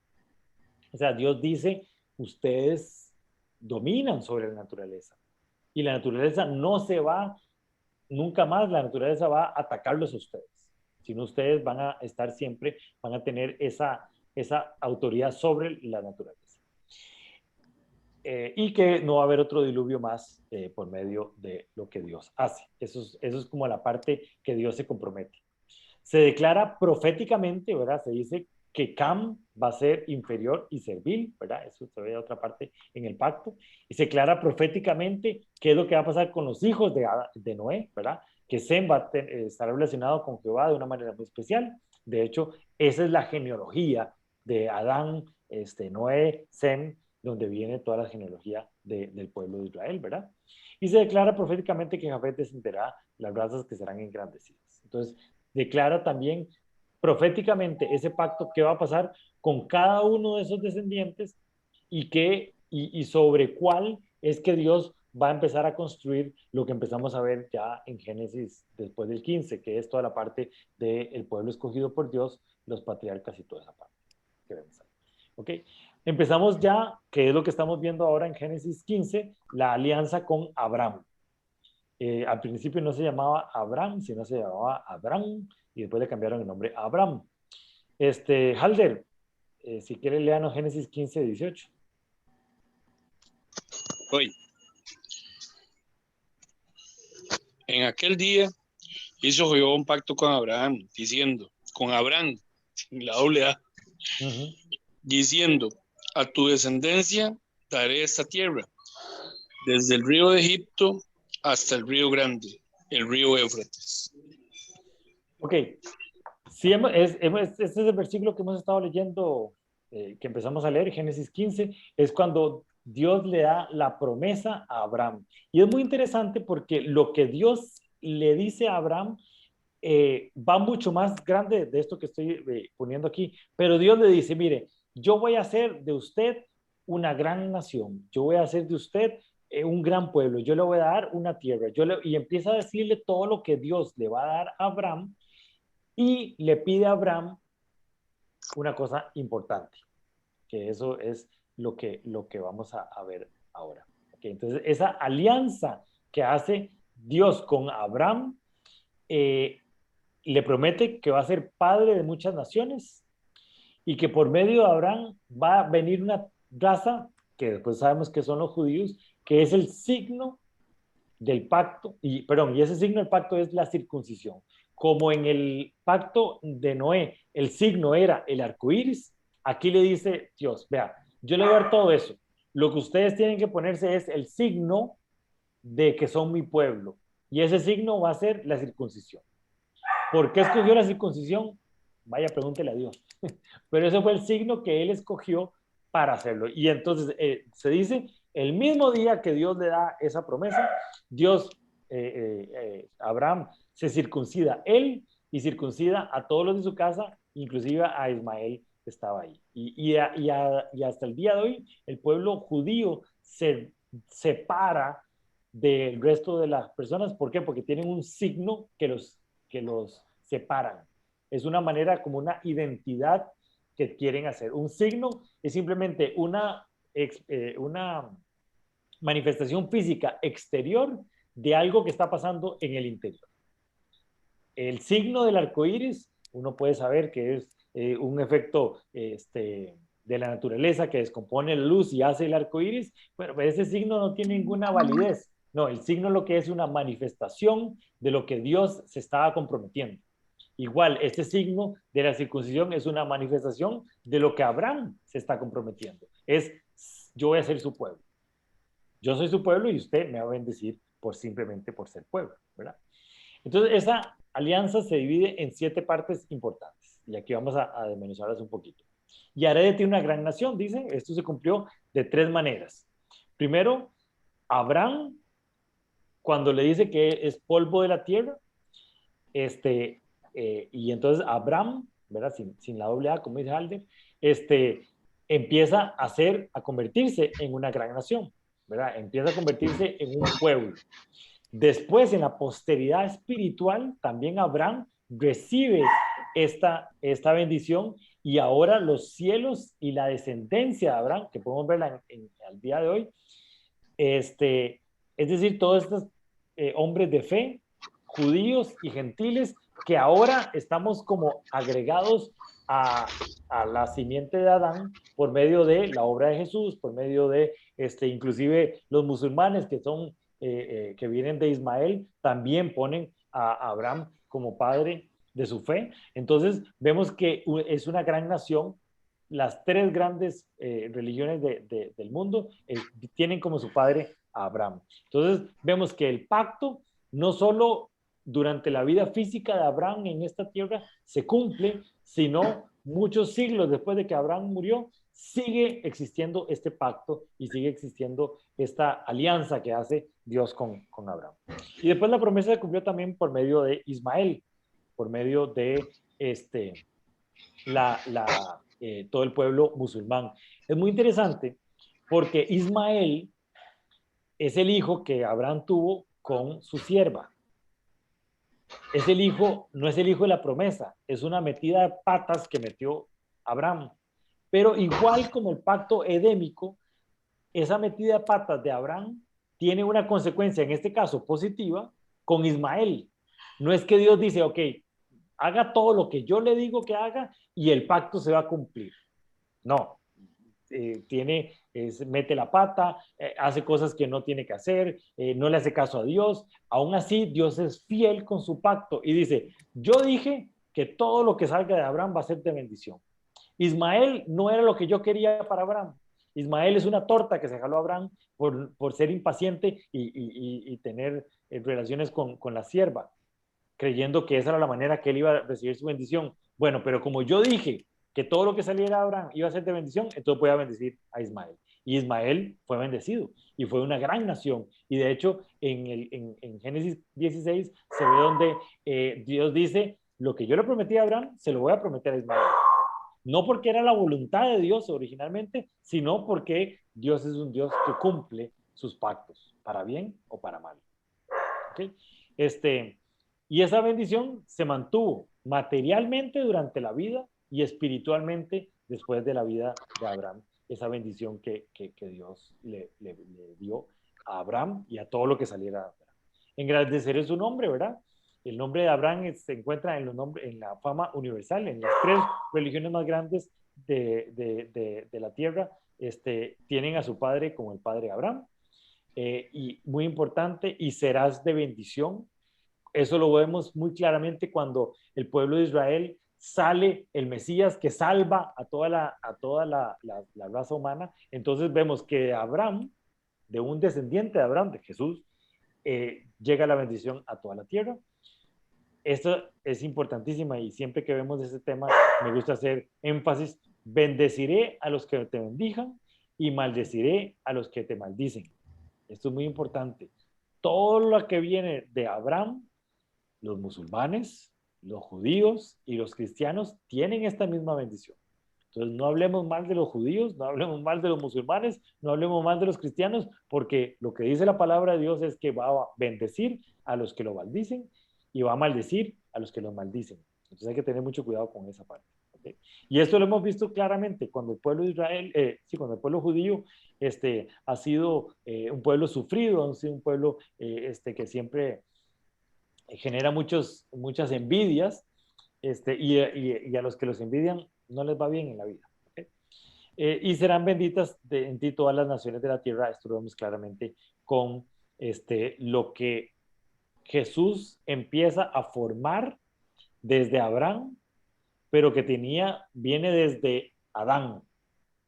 O sea, Dios dice, ustedes dominan sobre la naturaleza. Y la naturaleza no se va, nunca más la naturaleza va a atacarlos a ustedes. Sino ustedes van a estar siempre, van a tener esa autoridad sobre la naturaleza. Y que no va a haber otro diluvio más por medio de lo que Dios hace. Eso es como la parte que Dios se compromete. Se declara proféticamente, ¿verdad? Se dice que Cam va a ser inferior y servil, ¿verdad? Eso se ve de otra parte en el pacto. Y se declara proféticamente qué es lo que va a pasar con los hijos de Noé, ¿verdad? Que Sem va a estar relacionado con Jehová de una manera muy especial. De hecho, esa es la genealogía de Adán, Noé, Sem, donde viene toda la genealogía del pueblo de Israel, ¿verdad? Y se declara proféticamente que Jafet descenderá las razas que serán engrandecidas. Entonces, declara también proféticamente ese pacto que va a pasar con cada uno de esos descendientes y sobre cuál es que Dios va a empezar a construir lo que empezamos a ver ya en Génesis después del 15, que es toda la parte del pueblo escogido por Dios, los patriarcas y toda esa parte que vemos ahí. ¿Ok? Empezamos ya, que es lo que estamos viendo ahora en Génesis 15, la alianza con Abraham. Al principio no se llamaba Abraham, sino se llamaba Abraham, y después le cambiaron el nombre a Abraham. Halder, si quiere léanos Génesis 15, 18. Hoy. En aquel día hizo Jehová un pacto con Abraham, diciendo, con Abraham, sin la doble A, diciendo, a tu descendencia daré esta tierra, desde el río de Egipto hasta el río grande, el río Éufrates. Ok, sí, este es el versículo que hemos estado leyendo, que empezamos a leer, Génesis 15, es cuando Dios le da la promesa a Abraham. Y es muy interesante porque lo que Dios le dice a Abraham va mucho más grande de esto que estoy poniendo aquí, pero Dios le dice, mire, yo voy a hacer de usted una gran nación, yo voy a hacer de usted un gran pueblo, yo le voy a dar una tierra, y empieza a decirle todo lo que Dios le va a dar a Abraham, y le pide a Abraham una cosa importante, que eso es lo que vamos a ver ahora. Okay, entonces, esa alianza que hace Dios con Abraham, le promete que va a ser padre de muchas naciones y que por medio de Abraham va a venir una raza, que después sabemos que son los judíos, que es el signo del pacto, y ese signo del pacto es la circuncisión. Como en el pacto de Noé, el signo era el arco iris, aquí le dice Dios, vea, yo le voy a dar todo eso. Lo que ustedes tienen que ponerse es el signo de que son mi pueblo. Y ese signo va a ser la circuncisión. ¿Por qué escogió la circuncisión? Vaya, pregúntele a Dios. Pero ese fue el signo que él escogió para hacerlo. Y entonces se dice, el mismo día que Dios le da esa promesa, Abraham se circuncida él y circuncida a todos los de su casa, inclusive a Ismael, estaba ahí. Y hasta el día de hoy, el pueblo judío se separa del resto de las personas. ¿Por qué? Porque tienen un signo que los separan. Es una manera, como una identidad que quieren hacer. Un signo es simplemente una manifestación física exterior de algo que está pasando en el interior. El signo del arco iris, uno puede saber que es un efecto de la naturaleza que descompone la luz y hace el arco iris. Bueno, pero ese signo no tiene ninguna validez. No, el signo lo que es una manifestación de lo que Dios se estaba comprometiendo. Igual, este signo de la circuncisión es una manifestación de lo que Abraham se está comprometiendo. Es, yo voy a ser su pueblo. Yo soy su pueblo y usted me va a bendecir simplemente por ser pueblo, ¿verdad? Entonces, esa alianza se divide en 7 partes importantes. Y aquí vamos a desmenuzarlas un poquito. Y haré de ti una gran nación, dice. Esto se cumplió de 3 maneras. Primero, Abraham, cuando le dice que es polvo de la tierra, y entonces Abraham, ¿verdad? Sin la doble A, como dice Halder, empieza a convertirse en una gran nación, ¿verdad? Empieza a convertirse en un pueblo. Después, en la posteridad espiritual, también Abraham recibe esta bendición, y ahora los cielos y la descendencia de Abraham, que podemos verla al día de hoy, es decir, todos estos hombres de fe, judíos y gentiles, que ahora estamos como agregados a la simiente de Adán por medio de la obra de Jesús, por medio de inclusive los musulmanes que vienen de Ismael, también ponen a Abraham como padre de su fe. Entonces vemos que es una gran nación. Las 3 grandes religiones del mundo tienen como su padre a Abraham. Entonces vemos que el pacto no solo durante la vida física de Abraham en esta tierra se cumple, sino muchos siglos después de que Abraham murió, sigue existiendo este pacto y sigue existiendo esta alianza que hace Dios con Abraham. Y después la promesa se cumplió también por medio de Ismael, por medio de todo el pueblo musulmán. Es muy interesante porque Ismael es el hijo que Abraham tuvo con su sierva. Es el hijo, no es el hijo de la promesa, es una metida de patas que metió Abraham. Pero igual como el pacto edémico, esa metida de patas de Abraham tiene una consecuencia, en este caso positiva, con Ismael. No es que Dios dice, ok, haga todo lo que yo le digo que haga y el pacto se va a cumplir. No, mete la pata, hace cosas que no tiene que hacer, no le hace caso a Dios. Aún así, Dios es fiel con su pacto y dice, yo dije que todo lo que salga de Abraham va a ser de bendición. Ismael no era lo que yo quería para Abraham. Ismael es una torta que se jaló a Abraham por ser impaciente y tener relaciones con la sierva, creyendo que esa era la manera que él iba a recibir su bendición. Bueno, pero como yo dije que todo lo que saliera de Abraham iba a ser de bendición, entonces voy a bendecir a Ismael. Y Ismael fue bendecido y fue una gran nación. Y de hecho, en Génesis 16 se ve donde Dios dice, lo que yo le prometí a Abraham, se lo voy a prometer a Ismael. No porque era la voluntad de Dios originalmente, sino porque Dios es un Dios que cumple sus pactos, para bien o para mal. ¿Okay? Y esa bendición se mantuvo materialmente durante la vida y espiritualmente después de la vida de Abraham. Esa bendición que Dios le dio a Abraham y a todo lo que saliera de Abraham. Engrandeceré su nombre, ¿verdad? El nombre de Abraham se encuentra en la fama universal, en las 3 religiones más grandes de la tierra, tienen a su padre como el padre Abraham. Y muy importante, y serás de bendición. Eso lo vemos muy claramente cuando el pueblo de Israel sale el Mesías que salva a toda la raza humana. Entonces vemos que Abraham, de un descendiente de Abraham, de Jesús, llega la bendición a toda la tierra. Esto es importantísima y siempre que vemos ese tema me gusta hacer énfasis. Bendeciré a los que te bendijan y maldeciré a los que te maldicen. Esto es muy importante. Todo lo que viene de Abraham, los musulmanes, los judíos y los cristianos tienen esta misma bendición. Entonces no hablemos mal de los judíos, no hablemos mal de los musulmanes, no hablemos mal de los cristianos, porque lo que dice la palabra de Dios es que va a bendecir a los que lo maldicen y va a maldecir a los que lo maldicen. Entonces hay que tener mucho cuidado con esa parte. ¿Okay? Y esto lo hemos visto claramente cuando el pueblo de Israel, cuando el pueblo judío ha sido un pueblo sufrido, ha sido un pueblo que siempre genera muchas envidias, y a los que los envidian no les va bien en la vida. ¿Okay? Y serán benditas en ti todas las naciones de la tierra. Esto lo vemos claramente con lo que Jesús empieza a formar desde Abraham, pero que viene desde Adán,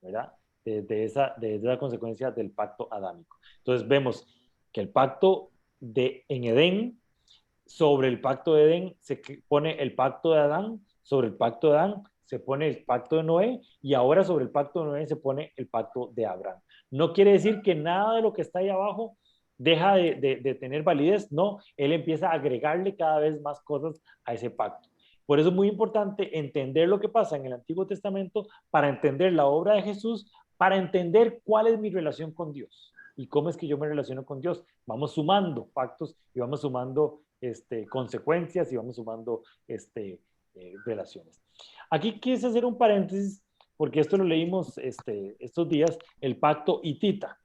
¿verdad? Desde la consecuencia del pacto adámico. Entonces vemos que el pacto en Edén, sobre el pacto de Edén se pone el pacto de Adán, sobre el pacto de Adán se pone el pacto de Noé, y ahora sobre el pacto de Noé se pone el pacto de Abraham. No quiere decir que nada de lo que está ahí abajo deja de tener validez, no, él empieza a agregarle cada vez más cosas a ese pacto. Por eso es muy importante entender lo que pasa en el Antiguo Testamento para entender la obra de Jesús, para entender cuál es mi relación con Dios y cómo es que yo me relaciono con Dios. Vamos sumando pactos y vamos sumando consecuencias y vamos sumando relaciones. Aquí quise hacer un paréntesis porque esto lo leímos estos días, el pacto hitita.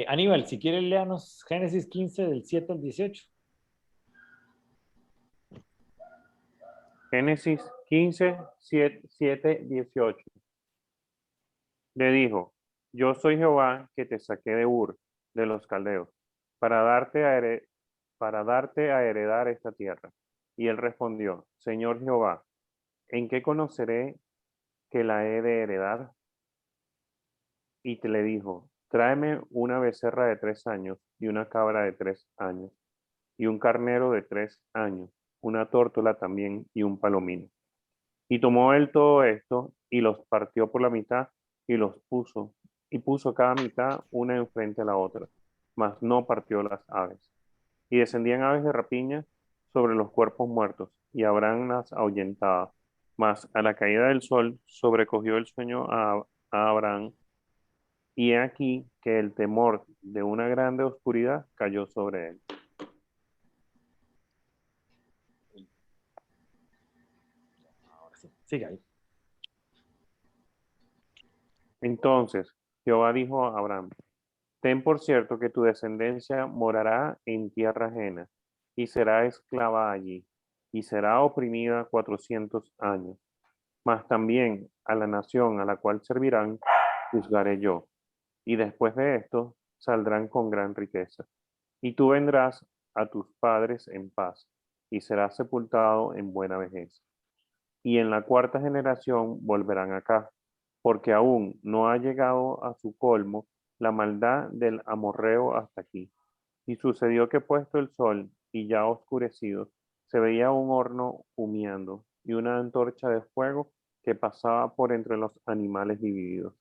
Aníbal, si quieres léanos Génesis 15 del 7 al 18. Génesis 15, 7, 18. Le dijo, yo soy Jehová que te saqué de Ur, de los caldeos, para darte a heredar esta tierra. Y él respondió, Señor Jehová, ¿en qué conoceré que la he de heredar? Y le dijo, tráeme una becerra de 3 años y una cabra de 3 años y un carnero de 3 años, una tórtola también y un palomino. Y tomó él todo esto y los partió por la mitad y puso cada mitad una enfrente a la otra, mas no partió las aves. Y descendían aves de rapiña sobre los cuerpos muertos, y Abraham las ahuyentaba. Mas a la caída del sol sobrecogió el sueño a Abraham, y he aquí que el temor de una grande oscuridad cayó sobre él. Ahora sí, sigue ahí. Entonces Jehová dijo a Abraham, ten por cierto que tu descendencia morará en tierra ajena, y será esclava allí, y será oprimida 400 años. Mas también a la nación a la cual servirán, juzgaré yo. Y después de esto, saldrán con gran riqueza. Y tú vendrás a tus padres en paz, y serás sepultado en buena vejez. Y en la 4ª generación volverán acá, porque aún no ha llegado a su colmo la maldad del amorreo hasta aquí. Y sucedió que puesto el sol y ya oscurecido, se veía un horno humeando y una antorcha de fuego que pasaba por entre los animales divididos.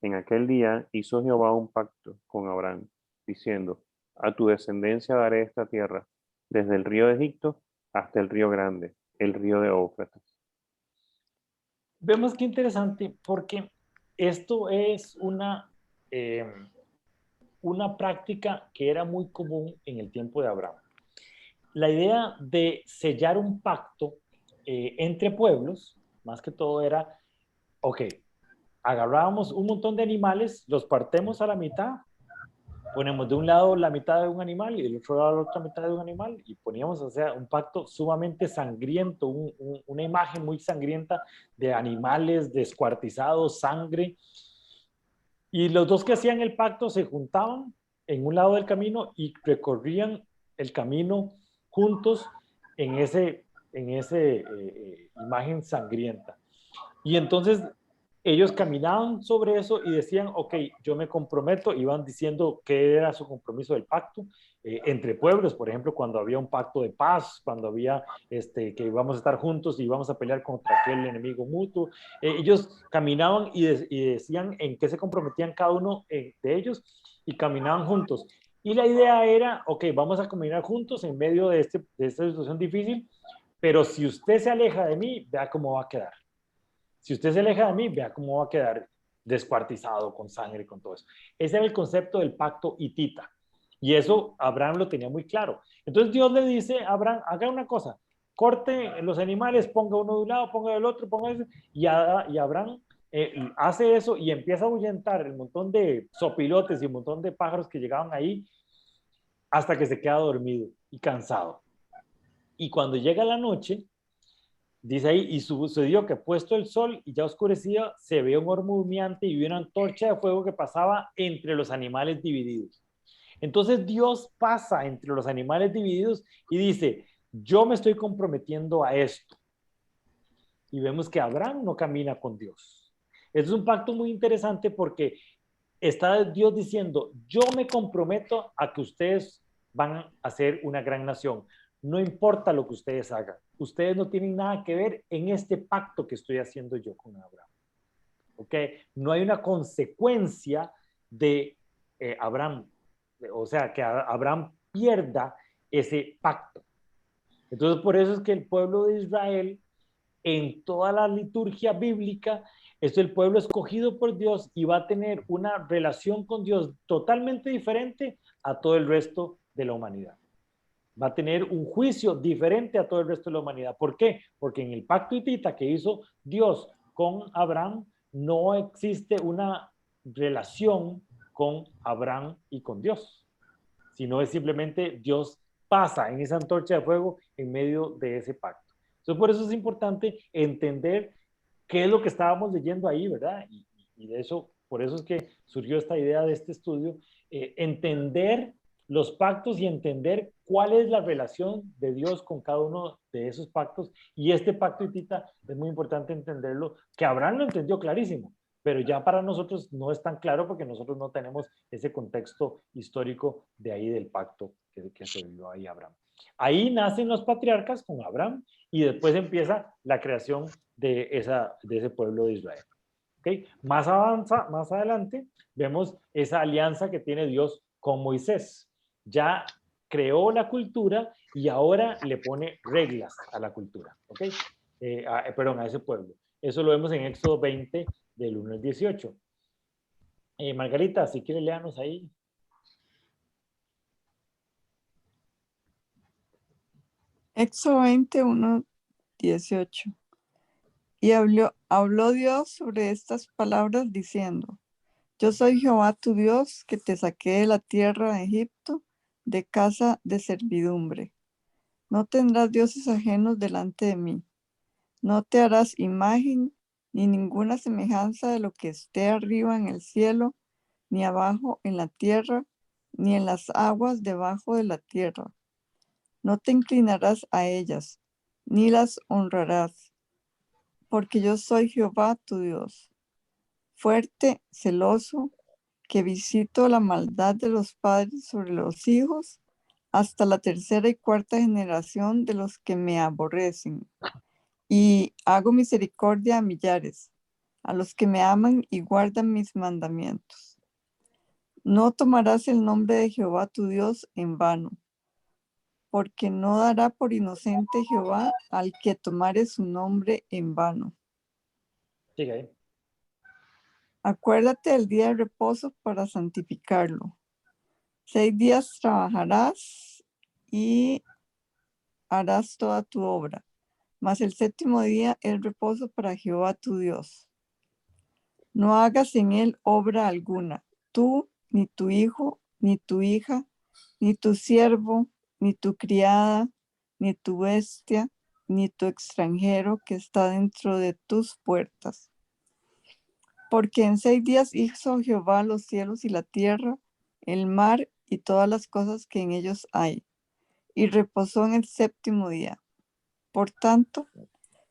En aquel día hizo Jehová un pacto con Abraham, diciendo, a tu descendencia daré esta tierra, desde el río de Egipto hasta el río grande, el río de Éufrates. Vemos qué interesante, porque esto es una práctica que era muy común en el tiempo de Abraham. La idea de sellar un pacto entre pueblos, más que todo era, ok, agarrábamos un montón de animales, los partemos a la mitad, ponemos de un lado la mitad de un animal y del otro lado la otra mitad de un animal, y poníamos, o sea, un pacto sumamente sangriento, una imagen muy sangrienta de animales descuartizados, sangre. Y los dos que hacían el pacto se juntaban en un lado del camino y recorrían el camino juntos en ese imagen sangrienta. Y entonces ellos caminaban sobre eso y decían, ok, yo me comprometo, iban diciendo qué era su compromiso del pacto, entre pueblos, por ejemplo, cuando había un pacto de paz, cuando había que íbamos a estar juntos y íbamos a pelear contra aquel enemigo mutuo, ellos caminaban y decían en qué se comprometían cada uno de ellos y caminaban juntos. Y la idea era, ok, vamos a caminar juntos en medio de esta situación difícil, pero si usted se aleja de mí, vea cómo va a quedar. Si usted se aleja de mí, vea cómo va a quedar descuartizado, con sangre, con todo eso. Ese era el concepto del pacto hitita. Y eso Abraham lo tenía muy claro. Entonces Dios le dice a Abraham, haga una cosa, corte los animales, ponga uno de un lado, ponga del otro, ponga ese, y Abraham hace eso y empieza a ahuyentar el montón de sopilotes y un montón de pájaros que llegaban ahí hasta que se queda dormido y cansado. Y cuando llega la noche, dice ahí, y sucedió que puesto el sol y ya oscurecía, se ve un horno humeante y una antorcha de fuego que pasaba entre los animales divididos. Entonces Dios pasa entre los animales divididos y dice, yo me estoy comprometiendo a esto. Y vemos que Abraham no camina con Dios. Es un pacto muy interesante porque está Dios diciendo, yo me comprometo a que ustedes van a ser una gran nación. No importa lo que ustedes hagan. Ustedes no tienen nada que ver en este pacto que estoy haciendo yo con Abraham. ¿Ok? No hay una consecuencia de Abraham. O sea, que Abraham pierda ese pacto. Entonces, por eso es que el pueblo de Israel, en toda la liturgia bíblica, es el pueblo escogido por Dios y va a tener una relación con Dios totalmente diferente a todo el resto de la humanidad. Va a tener un juicio diferente a todo el resto de la humanidad. ¿Por qué? Porque en el pacto hitita que hizo Dios con Abraham, no existe una relación con Abraham y con Dios, sino es simplemente Dios pasa en esa antorcha de fuego en medio de ese pacto. Entonces, por eso es importante entender qué es lo que estábamos leyendo ahí, ¿verdad? Y de eso, por eso es que surgió esta idea de este estudio, entender los pactos y entender cuál es la relación de Dios con cada uno de esos pactos. Y este pacto hitita es muy importante entenderlo, que Abraham lo entendió clarísimo, pero ya para nosotros no es tan claro porque nosotros no tenemos ese contexto histórico de ahí del pacto que se vivió ahí Abraham. Ahí nacen los patriarcas con Abraham y después empieza la creación de ese pueblo de Israel. ¿Okay? Más adelante vemos esa alianza que tiene Dios con Moisés. Ya creó la cultura y ahora le pone reglas a la cultura. ¿Okay? Perdón, a ese pueblo. Eso lo vemos en Éxodo 20, del 1 al 18. Margarita, si quiere, léanos ahí. Éxodo 21, 18. Y habló Dios sobre estas palabras diciendo, yo soy Jehová tu Dios que te saqué de la tierra de Egipto, de casa de servidumbre. No tendrás dioses ajenos delante de mí. No te harás imagen ni ninguna semejanza de lo que esté arriba en el cielo, ni abajo en la tierra, ni en las aguas debajo de la tierra. No te inclinarás a ellas, ni las honrarás, porque yo soy Jehová tu Dios, fuerte, celoso, que visito la maldad de los padres sobre los hijos, hasta la tercera y cuarta generación de los que me aborrecen. Y hago misericordia a millares, a los que me aman y guardan mis mandamientos. No tomarás el nombre de Jehová tu Dios en vano, porque no dará por inocente Jehová al que tomare su nombre en vano. Sigue ahí. Acuérdate del día de reposo para santificarlo. 6 días trabajarás y harás toda tu obra, mas el séptimo día es reposo para Jehová tu Dios. No hagas en él obra alguna, tú, ni tu hijo, ni tu hija, ni tu siervo, ni tu criada, ni tu bestia, ni tu extranjero que está dentro de tus puertas. Porque en 6 días hizo Jehová los cielos y la tierra, el mar y todas las cosas que en ellos hay, y reposó en el séptimo día. Por tanto,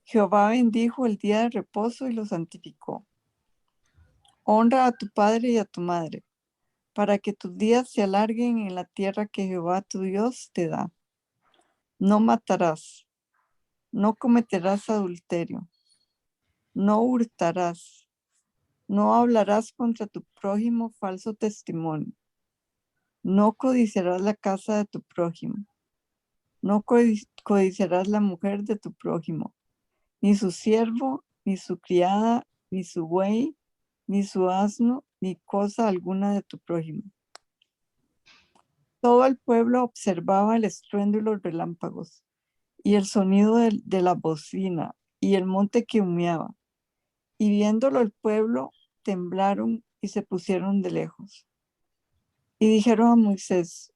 Jehová bendijo el día de reposo y lo santificó. Honra a tu padre y a tu madre, para que tus días se alarguen en la tierra que Jehová tu Dios te da. No matarás, no cometerás adulterio, no hurtarás, no hablarás contra tu prójimo falso testimonio, no codiciarás la casa de tu prójimo, No codiciarás la mujer de tu prójimo, ni su siervo, ni su criada, ni su buey, ni su asno, ni cosa alguna de tu prójimo. Todo el pueblo observaba el estruendo y los relámpagos, y el sonido de la bocina, y el monte que humeaba. Y viéndolo el pueblo, temblaron y se pusieron de lejos. Y dijeron a Moisés: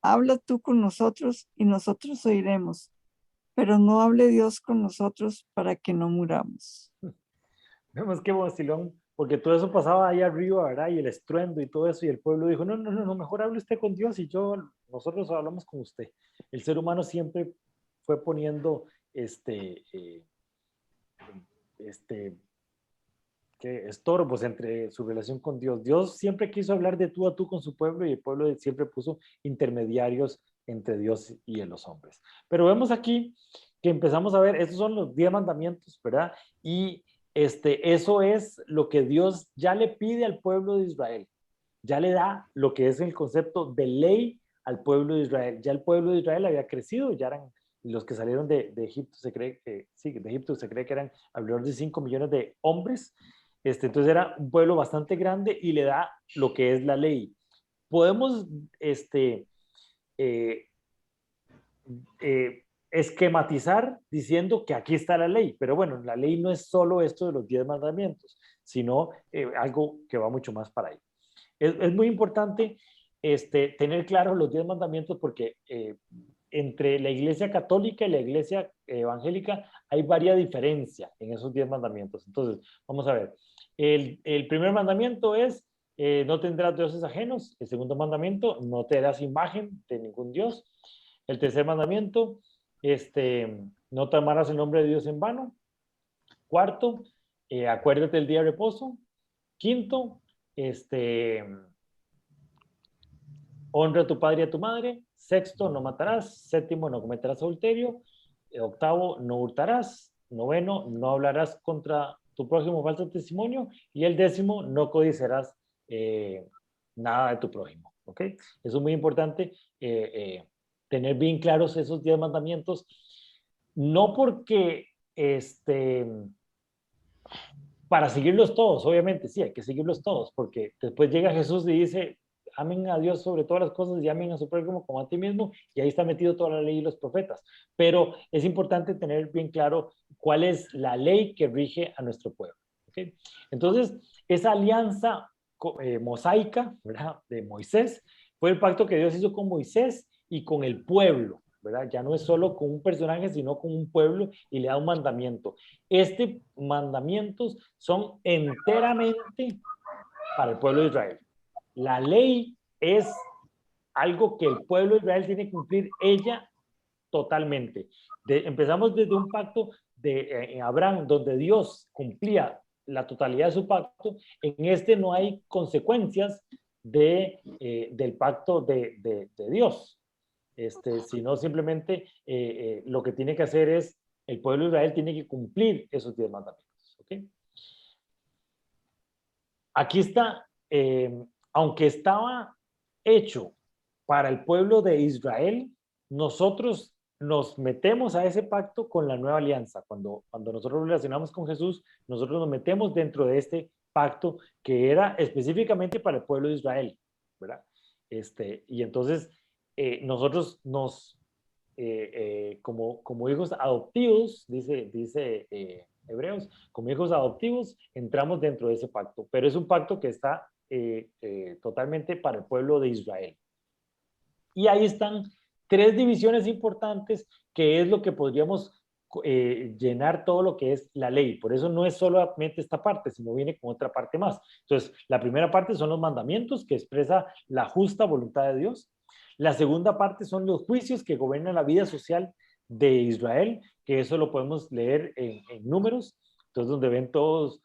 habla tú con nosotros y nosotros oiremos, pero no hable Dios con nosotros para que no muramos. Vemos que vacilón, porque todo eso pasaba ahí arriba, ¿verdad? Y el estruendo y todo eso, y el pueblo dijo, no, mejor hable usted con Dios y nosotros hablamos con usted. El ser humano siempre fue poniendo estorbos entre su relación con Dios. Dios siempre quiso hablar de tú a tú con su pueblo, y el pueblo siempre puso intermediarios entre Dios y los hombres. Pero vemos aquí que empezamos a ver, estos son los 10 mandamientos, ¿verdad? Y eso es lo que Dios ya le pide al pueblo de Israel. Ya le da lo que es el concepto de ley al pueblo de Israel. Ya el pueblo de Israel había crecido, ya eran los que salieron de Egipto, se cree que eran alrededor de 5 millones de hombres. Entonces era un pueblo bastante grande y le da lo que es la ley. Podemos esquematizar diciendo que aquí está la ley, pero bueno, la ley no es solo esto de los 10 mandamientos, sino algo que va mucho más para ahí. Es muy importante tener claros los 10 mandamientos, porque entre la iglesia católica y la iglesia evangélica hay varias diferencias en esos 10 mandamientos. Entonces, vamos a ver. El primer mandamiento es no tendrás dioses ajenos. El segundo mandamiento, no te harás imagen de ningún dios. El tercer mandamiento, no tomarás el nombre de Dios en vano. Cuarto, acuérdate del día de reposo. Quinto, honra a tu padre y a tu madre. Sexto, no matarás. Séptimo, no cometerás adulterio. Octavo, no hurtarás. Noveno, no hablarás contra tu prójimo falso testimonio. Y el décimo, no codiciarás nada de tu prójimo. ¿Ok? Eso es muy importante, tener bien claros esos 10 mandamientos. No porque para seguirlos todos, obviamente, sí, hay que seguirlos todos, porque después llega Jesús y dice, amen a Dios sobre todas las cosas y amen a su prójimo como a ti mismo, y ahí está metido toda la ley y los profetas. Pero es importante tener bien claro cuál es la ley que rige a nuestro pueblo. ¿Okay? Entonces, esa alianza mosaica, ¿verdad?, de Moisés, fue el pacto que Dios hizo con Moisés y con el pueblo, ¿verdad? Ya no es solo con un personaje, sino con un pueblo, y le da un mandamiento. Mandamientos son enteramente para el pueblo de Israel. La ley es algo que el pueblo de Israel tiene que cumplir ella totalmente. Empezamos desde un pacto de Abraham, donde Dios cumplía la totalidad de su pacto. En no hay consecuencias del pacto de Dios, sino simplemente lo que tiene que hacer es, el pueblo de Israel tiene que cumplir esos 10 mandamientos. ¿Okay? Aquí está, aunque estaba hecho para el pueblo de Israel, nosotros nos metemos a ese pacto con la nueva alianza. Cuando nosotros relacionamos con Jesús, nosotros nos metemos dentro de este pacto que era específicamente para el pueblo de Israel, ¿verdad? Y entonces nosotros como hijos adoptivos, dice Hebreos, como hijos adoptivos entramos dentro de ese pacto, pero es un pacto que está totalmente para el pueblo de Israel. Y ahí están 3 divisiones importantes, que es lo que podríamos llenar todo lo que es la ley. Por eso no es solamente esta parte, sino viene con otra parte más. Entonces, la primera parte son los mandamientos, que expresa la justa voluntad de Dios. La segunda parte son los juicios que gobiernan la vida social de Israel, que eso lo podemos leer en Números. Entonces, donde ven todos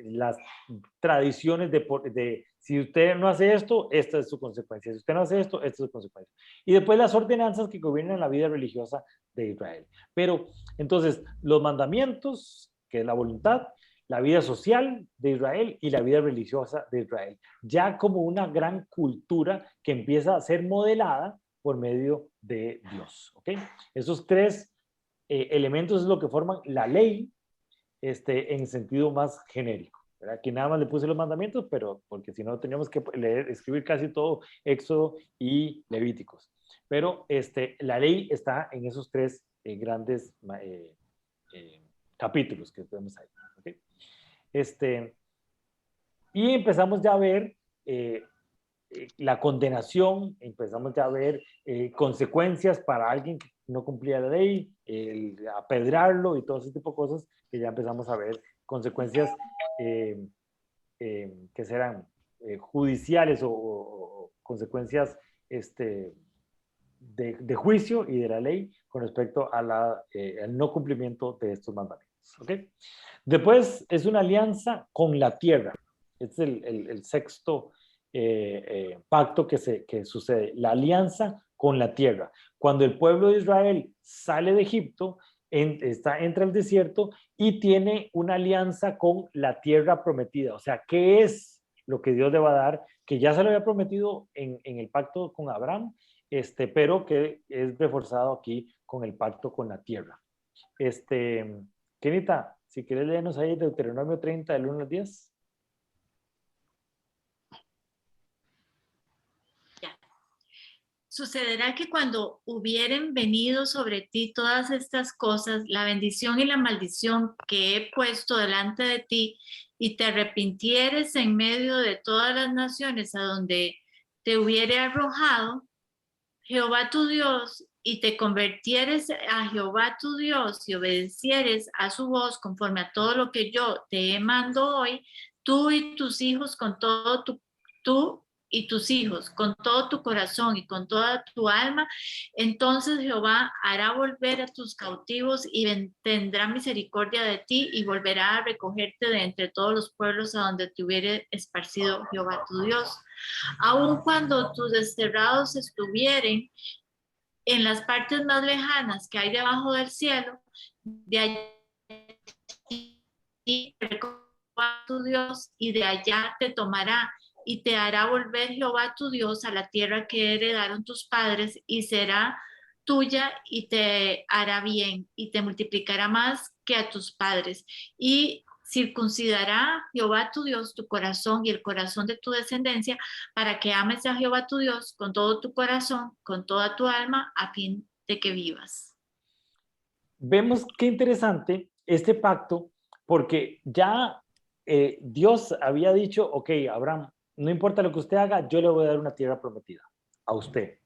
las tradiciones de si usted no hace esto, esta es su consecuencia. Si usted no hace esto, esta es su consecuencia. Y después las ordenanzas que gobiernan la vida religiosa de Israel. Pero entonces, los mandamientos, que es la voluntad, la vida social de Israel y la vida religiosa de Israel, ya como una gran cultura que empieza a ser modelada por medio de Dios. ¿Ok? Esos tres elementos es lo que forman la ley en sentido más genérico. ¿Verdad? Aquí nada más le puse los mandamientos, pero porque si no teníamos que leer, escribir casi todo Éxodo y Levíticos. Pero la ley está en esos tres grandes capítulos que tenemos ahí. ¿Okay? Y empezamos ya a ver la condenación, empezamos ya a ver consecuencias para alguien que no cumplía la ley, apedrearlo y todo ese tipo de cosas que ya empezamos a ver, consecuencias que serán judiciales o consecuencias de juicio y de la ley con respecto a al no cumplimiento de estos mandamientos. ¿Okay? Después es una alianza con la tierra. Este es el sexto pacto que sucede, la alianza con la tierra. Cuando el pueblo de Israel sale de Egipto, entra al desierto y tiene una alianza con la tierra prometida. O sea, ¿qué es lo que Dios le va a dar? Que ya se lo había prometido en el pacto con Abraham, pero que es reforzado aquí con el pacto con la tierra. Kenita, si quieres leernos ahí Deuteronomio 30, del 1 al 10. Sucederá que cuando hubieren venido sobre ti todas estas cosas, la bendición y la maldición que he puesto delante de ti, y te arrepintieres en medio de todas las naciones a donde te hubiere arrojado Jehová tu Dios, y te convirtieres a Jehová tu Dios y obedecieres a su voz conforme a todo lo que yo te mando hoy, tú y tus hijos con todo y tus hijos con todo tu corazón y con toda tu alma, entonces Jehová hará volver a tus cautivos y tendrá misericordia de ti y volverá a recogerte de entre todos los pueblos a donde te hubiere esparcido Jehová tu Dios. Aun cuando tus desterrados estuvieren en las partes más lejanas que hay debajo del cielo, de allí Jehová tu Dios y de allá te tomará y te hará volver Jehová tu Dios a la tierra que heredaron tus padres y será tuya y te hará bien y te multiplicará más que a tus padres y circuncidará Jehová tu Dios tu corazón y el corazón de tu descendencia para que ames a Jehová tu Dios con todo tu corazón, con toda tu alma, a fin de que vivas. Vemos qué interesante este pacto, porque ya Dios había dicho, ok, Abraham, no importa lo que usted haga, yo le voy a dar una tierra prometida a usted.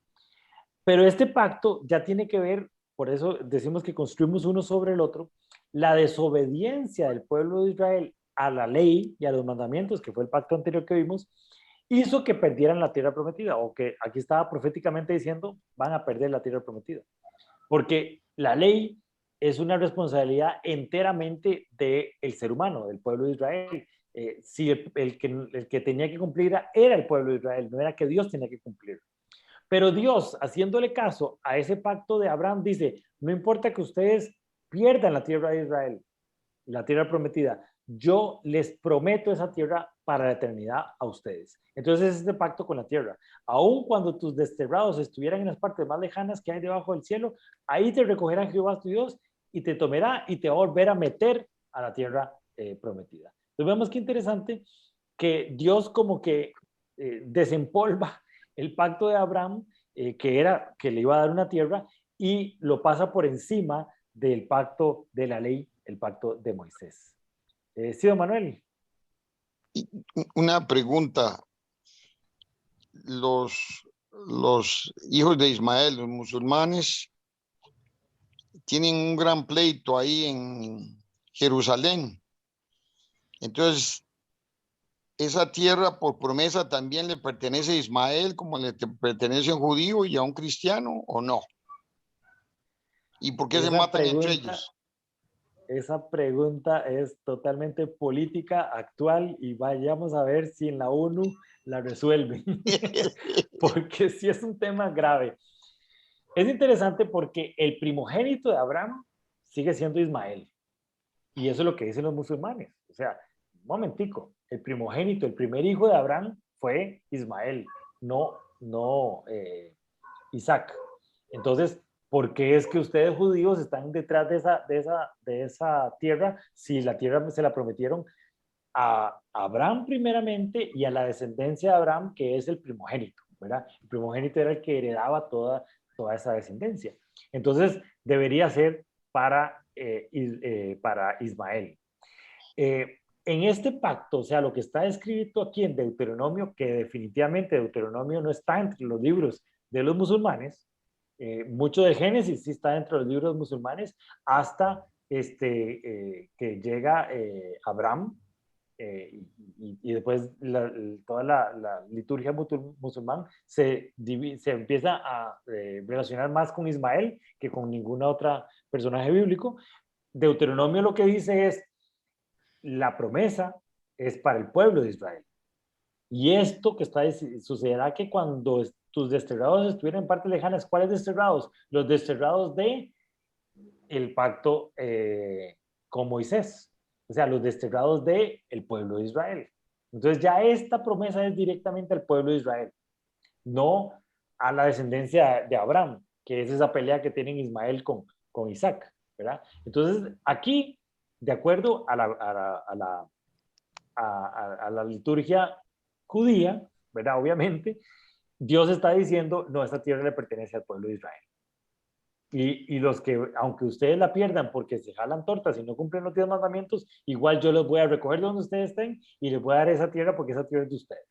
Pero este pacto ya tiene que ver, por eso decimos que construimos uno sobre el otro, la desobediencia del pueblo de Israel a la ley y a los mandamientos, que fue el pacto anterior que vimos, hizo que perdieran la tierra prometida, o que aquí estaba proféticamente diciendo, van a perder la tierra prometida. Porque la ley es una responsabilidad enteramente del ser humano, del pueblo de Israel. Si el que tenía que cumplir era el pueblo de Israel, no era que Dios tenía que cumplir. Pero Dios, haciéndole caso a ese pacto de Abraham, dice, no importa que ustedes pierdan la tierra de Israel, la tierra prometida, yo les prometo esa tierra para la eternidad a ustedes. Entonces es este pacto con la tierra. Aun cuando tus desterrados estuvieran en las partes más lejanas que hay debajo del cielo, ahí te recogerá Jehová tu Dios y te tomará y te va a volver a meter a la tierra prometida. Entonces vemos qué interesante que Dios como que desempolva el pacto de Abraham, que le iba a dar una tierra, y lo pasa por encima del pacto de la ley, el pacto de Moisés. Sí, don Manuel. Una pregunta. Los hijos de Ismael, los musulmanes, tienen un gran pleito ahí en Jerusalén. Entonces, esa tierra por promesa también le pertenece a Ismael, como le pertenece a un judío y a un cristiano, ¿o no? ¿Y por qué se matan entre ellos? Esa pregunta es totalmente política, actual, y vayamos a ver si en la ONU la resuelven, porque sí es un tema grave. Es interesante porque el primogénito de Abraham sigue siendo Ismael, y eso es lo que dicen los musulmanes. O sea, un momentico, el primogénito, el primer hijo de Abraham fue Ismael, no Isaac. Entonces, ¿por qué es que ustedes judíos están detrás de esa tierra si la tierra se la prometieron a Abraham primeramente y a la descendencia de Abraham, que es el primogénito, ¿verdad? El primogénito era el que heredaba toda esa descendencia. Entonces, debería ser para Ismael. En este pacto, o sea, lo que está escrito aquí en Deuteronomio, que definitivamente Deuteronomio no está entre los libros de los musulmanes, mucho de Génesis sí está dentro de los libros musulmanes, hasta que llega Abraham, y después toda la liturgia musulmán se empieza a relacionar más con Ismael que con ningún otro personaje bíblico. Deuteronomio lo que dice es, la promesa es para el pueblo de Israel. Y esto que sucederá que cuando tus desterrados estuvieran en partes lejanas, ¿cuáles desterrados? Los desterrados de el pacto con Moisés. O sea, los desterrados del pueblo de Israel. Entonces ya esta promesa es directamente al pueblo de Israel, no a la descendencia de Abraham, que es esa pelea que tienen Ismael con Isaac, ¿verdad? Entonces aquí, de acuerdo a la liturgia judía, ¿verdad? Obviamente, Dios está diciendo, no, esta tierra le pertenece al pueblo de Israel. Y los que, aunque ustedes la pierdan porque se jalan tortas y no cumplen los 10 mandamientos, igual yo los voy a recoger donde ustedes estén y les voy a dar esa tierra porque esa tierra es de ustedes.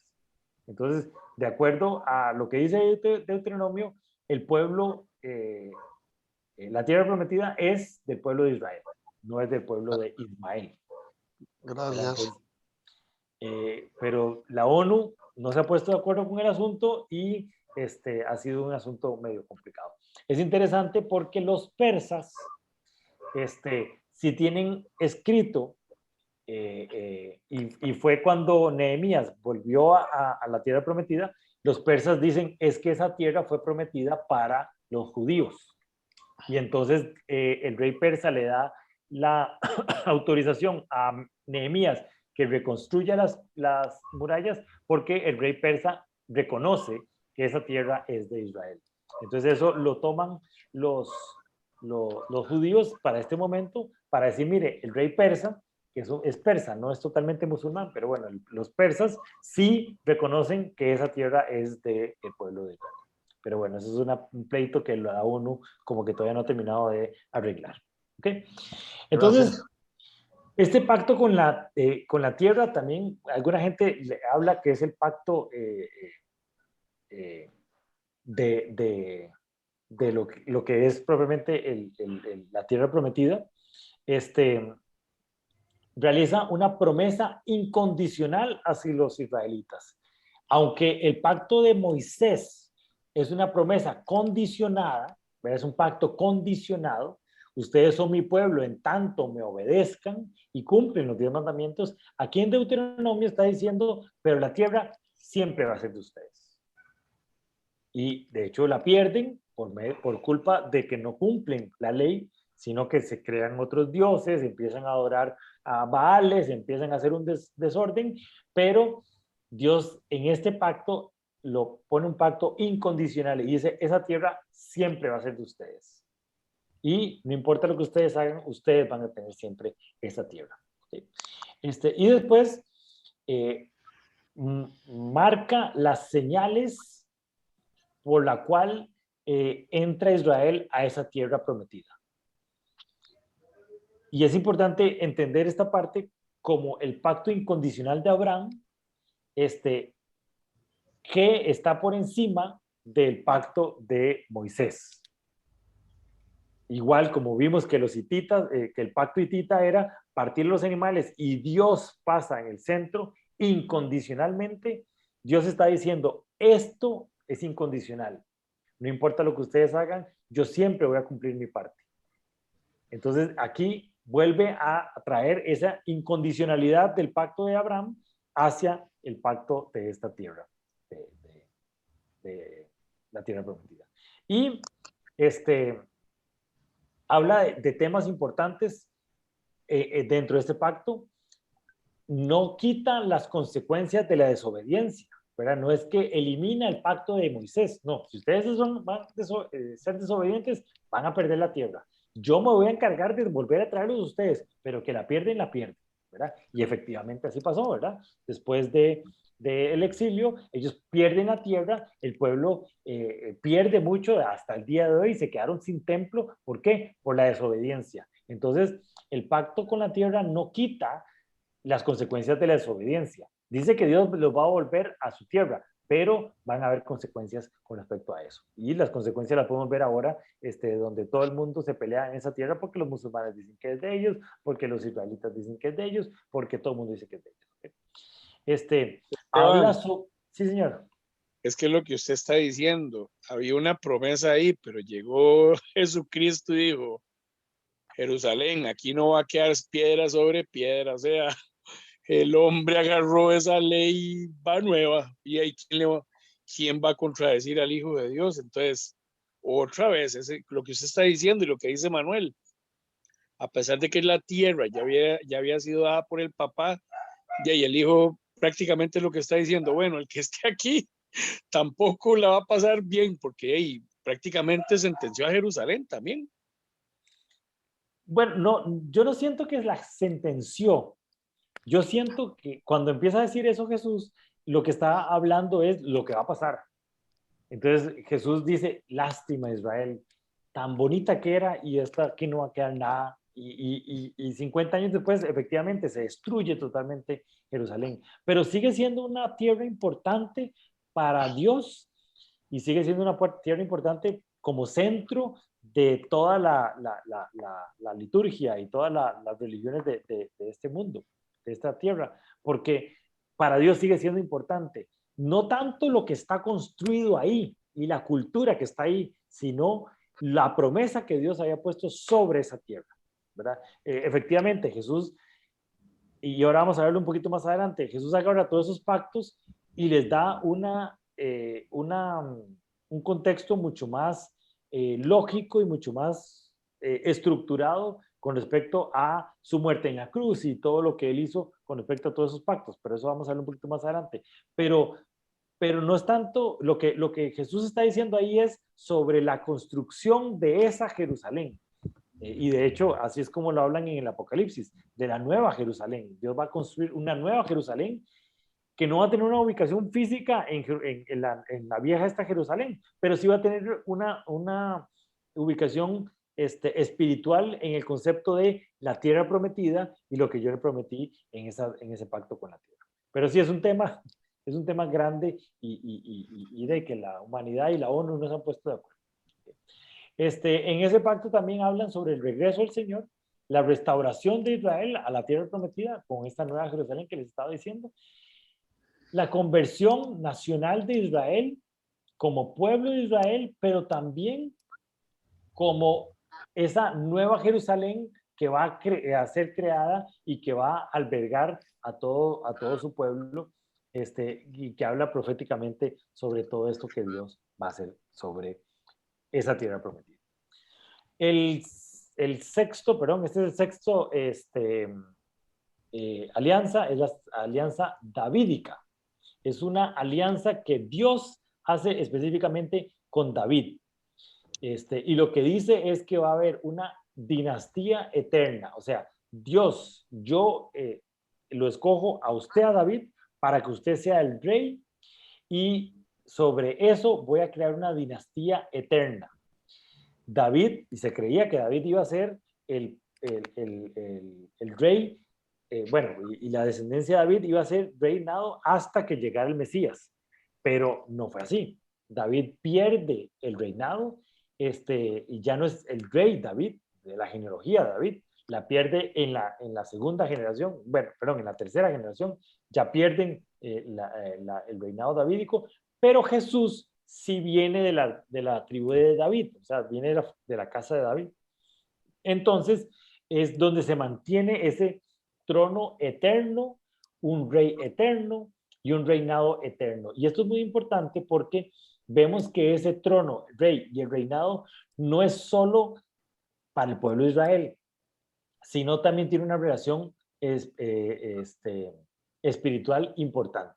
Entonces, de acuerdo a lo que dice Deuteronomio, el pueblo, la tierra prometida es del pueblo de Israel, no es del pueblo de Ismael. Gracias. Pero la ONU no se ha puesto de acuerdo con el asunto y ha sido un asunto medio complicado. Es interesante porque los persas, si tienen escrito, y fue cuando Nehemías volvió a la tierra prometida, los persas dicen es que esa tierra fue prometida para los judíos. Y entonces el rey persa le da la autorización a Nehemías que reconstruya las murallas porque el rey persa reconoce que esa tierra es de Israel. Entonces eso lo toman los judíos para este momento, para decir, mire, el rey persa, que eso es persa, no es totalmente musulmán, pero bueno, los persas sí reconocen que esa tierra es del pueblo de Israel. Pero bueno, eso es un pleito que la ONU como que todavía no ha terminado de arreglar. ¿Okay? Entonces, gracias. Este pacto con la tierra también, alguna gente le habla que es el pacto de lo que es propiamente la tierra prometida. Realiza una promesa incondicional hacia los israelitas. Aunque el pacto de Moisés es una promesa condicionada, es un pacto condicionado, ustedes son mi pueblo en tanto me obedezcan y cumplen los 10 mandamientos, aquí en Deuteronomio está diciendo, pero la tierra siempre va a ser de ustedes. Y de hecho la pierden por culpa de que no cumplen la ley, sino que se crean otros dioses, empiezan a adorar a Baales, empiezan a hacer un desorden, pero Dios en este pacto lo pone un pacto incondicional y dice, esa tierra siempre va a ser de ustedes. Y no importa lo que ustedes hagan, ustedes van a tener siempre esa tierra. ¿Okay? Y después marca las señales por la cual entra Israel a esa tierra prometida. Y es importante entender esta parte como el pacto incondicional de Abraham, que está por encima del pacto de Moisés. Igual como vimos que los hititas, que el pacto hitita era partir los animales y Dios pasa en el centro incondicionalmente, Dios está diciendo, esto es incondicional. No importa lo que ustedes hagan, yo siempre voy a cumplir mi parte. Entonces aquí vuelve a traer esa incondicionalidad del pacto de Abraham hacia el pacto de esta tierra, de la tierra prometida. Y habla de temas importantes dentro de este pacto. No quita las consecuencias de la desobediencia. ¿verdad? No es que elimina el pacto de Moisés, no, si ustedes van a ser desobedientes, van a perder la tierra. Yo me voy a encargar de volver a traerlos a ustedes, pero que la pierden, ¿verdad? Y efectivamente así pasó, ¿verdad? Después del exilio, ellos pierden la tierra, el pueblo pierde mucho hasta el día de hoy, se quedaron sin templo. ¿Por qué? Por la desobediencia. Entonces, el pacto con la tierra no quita las consecuencias de la desobediencia. Dice que Dios los va a volver a su tierra, pero van a haber consecuencias con respecto a eso. Y las consecuencias las podemos ver ahora, donde todo el mundo se pelea en esa tierra porque los musulmanes dicen que es de ellos, porque los israelitas dicen que es de ellos, porque todo el mundo dice que es de ellos. Habla sobre... Sí, señor. Es que lo que usted está diciendo, había una promesa ahí, pero llegó Jesucristo y dijo, Jerusalén, aquí no va a quedar piedra sobre piedra, o sea, el hombre agarró esa ley, va nueva, y ahí quién va a contradecir al Hijo de Dios. Entonces, otra vez, lo que usted está diciendo y lo que dice Manuel, a pesar de que la tierra ya había sido dada por el papá, y el Hijo prácticamente lo que está diciendo, bueno, el que esté aquí tampoco la va a pasar bien, porque prácticamente sentenció a Jerusalén también. Bueno, no, yo no siento que la sentenció. Yo siento que cuando empieza a decir eso Jesús, lo que está hablando es lo que va a pasar. Entonces Jesús dice, lástima Israel, tan bonita que era y esta aquí no va a quedar nada. Y 50 años después, efectivamente, se destruye totalmente Jerusalén. Pero sigue siendo una tierra importante para Dios y sigue siendo una tierra importante como centro de toda la liturgia y todas las religiones de este mundo, de esta tierra, porque para Dios sigue siendo importante. No tanto lo que está construido ahí y la cultura que está ahí, sino la promesa que Dios había puesto sobre esa tierra, ¿verdad? Efectivamente, Jesús, y ahora vamos a verlo un poquito más adelante, Jesús agarra todos esos pactos y les da un contexto mucho más lógico y mucho más estructurado con respecto a su muerte en la cruz y todo lo que él hizo con respecto a todos esos pactos, pero eso vamos a ver un poquito más adelante. Pero no es tanto, lo que Jesús está diciendo ahí es sobre la construcción de esa Jerusalén. Y de hecho, así es como lo hablan en el Apocalipsis, de la nueva Jerusalén. Dios va a construir una nueva Jerusalén que no va a tener una ubicación física en la vieja esta Jerusalén, pero sí va a tener una ubicación espiritual en el concepto de la tierra prometida y lo que yo le prometí en ese pacto con la tierra. Pero sí es un tema grande y de que la humanidad y la ONU no se han puesto de acuerdo. En ese pacto también hablan sobre el regreso del Señor, la restauración de Israel a la tierra prometida con esta nueva Jerusalén que les estaba diciendo, la conversión nacional de Israel como pueblo de Israel, pero también como esa nueva Jerusalén que va a ser creada y que va a albergar a todo su pueblo, y que habla proféticamente sobre todo esto que Dios va a hacer sobre esa tierra prometida. El sexto, perdón, este es el sexto alianza, es la alianza davídica. Es una alianza que Dios hace específicamente con David. Y lo que dice es que va a haber una dinastía eterna. O sea, Dios, yo lo escojo a usted, a David, para que usted sea el rey y sobre eso voy a crear una dinastía eterna. David, y se creía que David iba a ser el rey, y la descendencia de David iba a ser reinado hasta que llegara el Mesías, pero no fue así. David pierde el reinado, y ya no es el rey David, de la genealogía de David, la pierde en la segunda generación, en la tercera generación, ya pierden el reinado davídico, pero Jesús sí viene de la tribu de David, o sea, viene de la casa de David. Entonces, es donde se mantiene ese trono eterno, un rey eterno y un reinado eterno. Y esto es muy importante porque vemos que ese trono, rey y el reinado no es solo para el pueblo de Israel, sino también tiene una relación espiritual importante.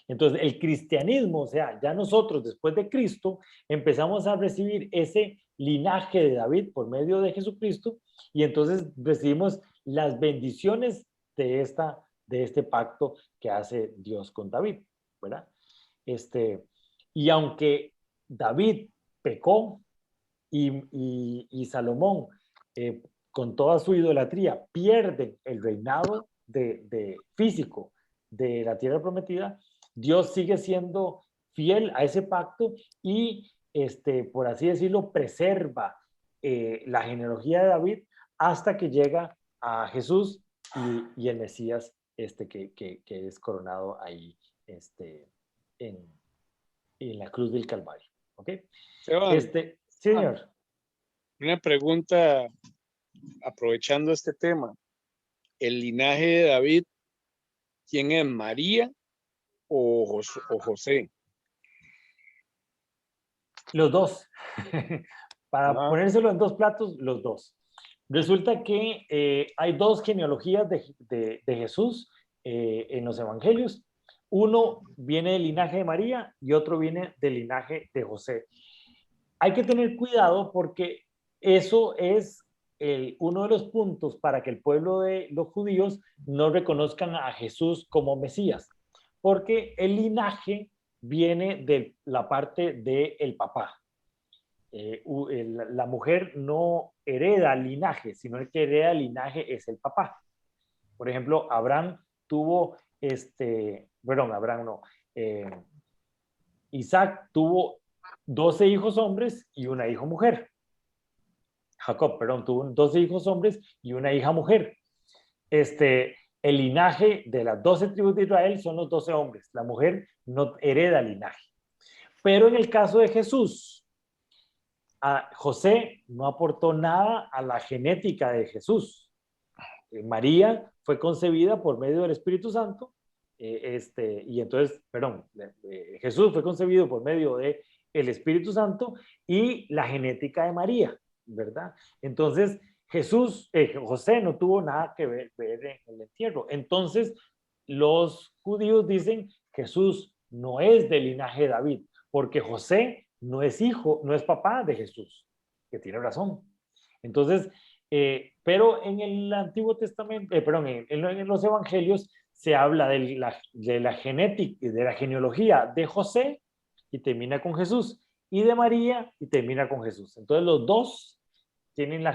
Entonces, el cristianismo, o sea, ya nosotros después de Cristo empezamos a recibir ese linaje de David por medio de Jesucristo y entonces recibimos las bendiciones de este pacto que hace Dios con David, ¿verdad? Y aunque David pecó y Salomón, con toda su idolatría, pierde el reinado de físico de la tierra prometida, Dios sigue siendo fiel a ese pacto y, por así decirlo, preserva la genealogía de David hasta que llega a Jesús y el Mesías que es coronado ahí en la cruz del Calvario. ¿Ok? Esteban, Señor. una pregunta aprovechando este tema. ¿El linaje de David, quién es, María o José? Los dos. Para ponérselo en dos platos, los dos. Resulta que hay dos genealogías de Jesús en los evangelios. Uno viene del linaje de María y otro viene del linaje de José. Hay que tener cuidado porque eso es uno de los puntos para que el pueblo de los judíos no reconozcan a Jesús como Mesías, porque el linaje viene de la parte del papá. La mujer no hereda el linaje, sino el que hereda el linaje es el papá. Por ejemplo, Abraham tuvo, Isaac tuvo 12 hijos hombres y una hija mujer. Jacob, tuvo 12 hijos hombres y una hija mujer. El linaje de las 12 tribus de Israel son los 12 hombres. La mujer no hereda el linaje. Pero en el caso de Jesús, José no aportó nada a la genética de Jesús. María fue concebida por medio del Espíritu Santo, Jesús fue concebido por medio del Espíritu Santo y la genética de María, ¿verdad? Entonces, José no tuvo nada que ver en el entierro. Entonces, los judíos dicen Jesús no es del linaje de David, porque José no es hijo, no es papá de Jesús, que tiene razón. Entonces, pero en el Antiguo Testamento, en los Evangelios se habla de la genética, de la genealogía de José y termina con Jesús, y de María y termina con Jesús. Entonces los dos tienen la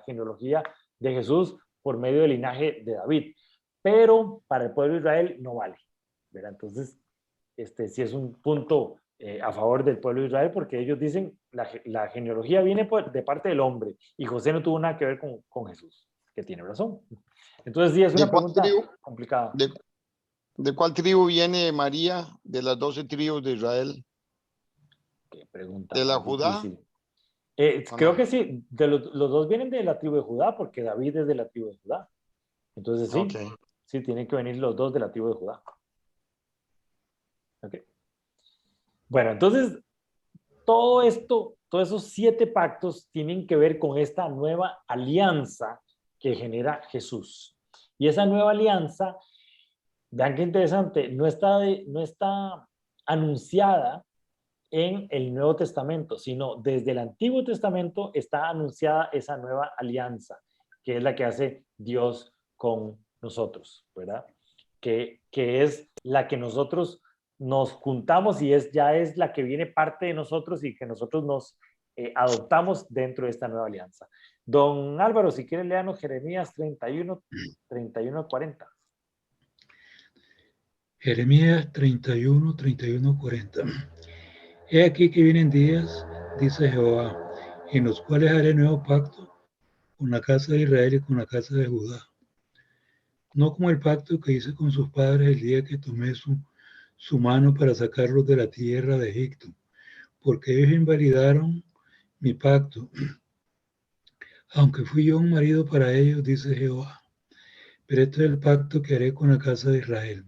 genealogía de Jesús por medio del linaje de David, pero para el pueblo de Israel no vale, ¿verdad? Entonces, sí es un punto a favor del pueblo de Israel, porque ellos dicen la genealogía viene de parte del hombre y José no tuvo nada que ver con Jesús, que tiene razón. Entonces sí es una pregunta complicada. ¿De cuál tribu viene María de las 12 tribus de Israel? Qué pregunta. ¿De la Judá? Creo que sí, los dos vienen de la tribu de Judá, porque David es de la tribu de Judá. Entonces sí, sí tienen que venir los dos de la tribu de Judá. Okay. Bueno, entonces, todo esto, todos esos 7 pactos tienen que ver con esta nueva alianza que genera Jesús. Y esa nueva alianza, vean qué interesante, no está anunciada en el Nuevo Testamento, sino desde el Antiguo Testamento está anunciada esa nueva alianza, que es la que hace Dios con nosotros, ¿verdad? Que es la que nosotros nos juntamos y ya es la que viene parte de nosotros y que nosotros nos adoptamos dentro de esta nueva alianza. Don Álvaro, si quiere, léanos Jeremías 31, 40. Jeremías 31, 40. He aquí que vienen días, dice Jehová, en los cuales haré nuevo pacto con la casa de Israel y con la casa de Judá. No como el pacto que hice con sus padres el día que tomé su mano para sacarlos de la tierra de Egipto, porque ellos invalidaron mi pacto, aunque fui yo un marido para ellos, dice Jehová. Pero este es el pacto que haré con la casa de Israel.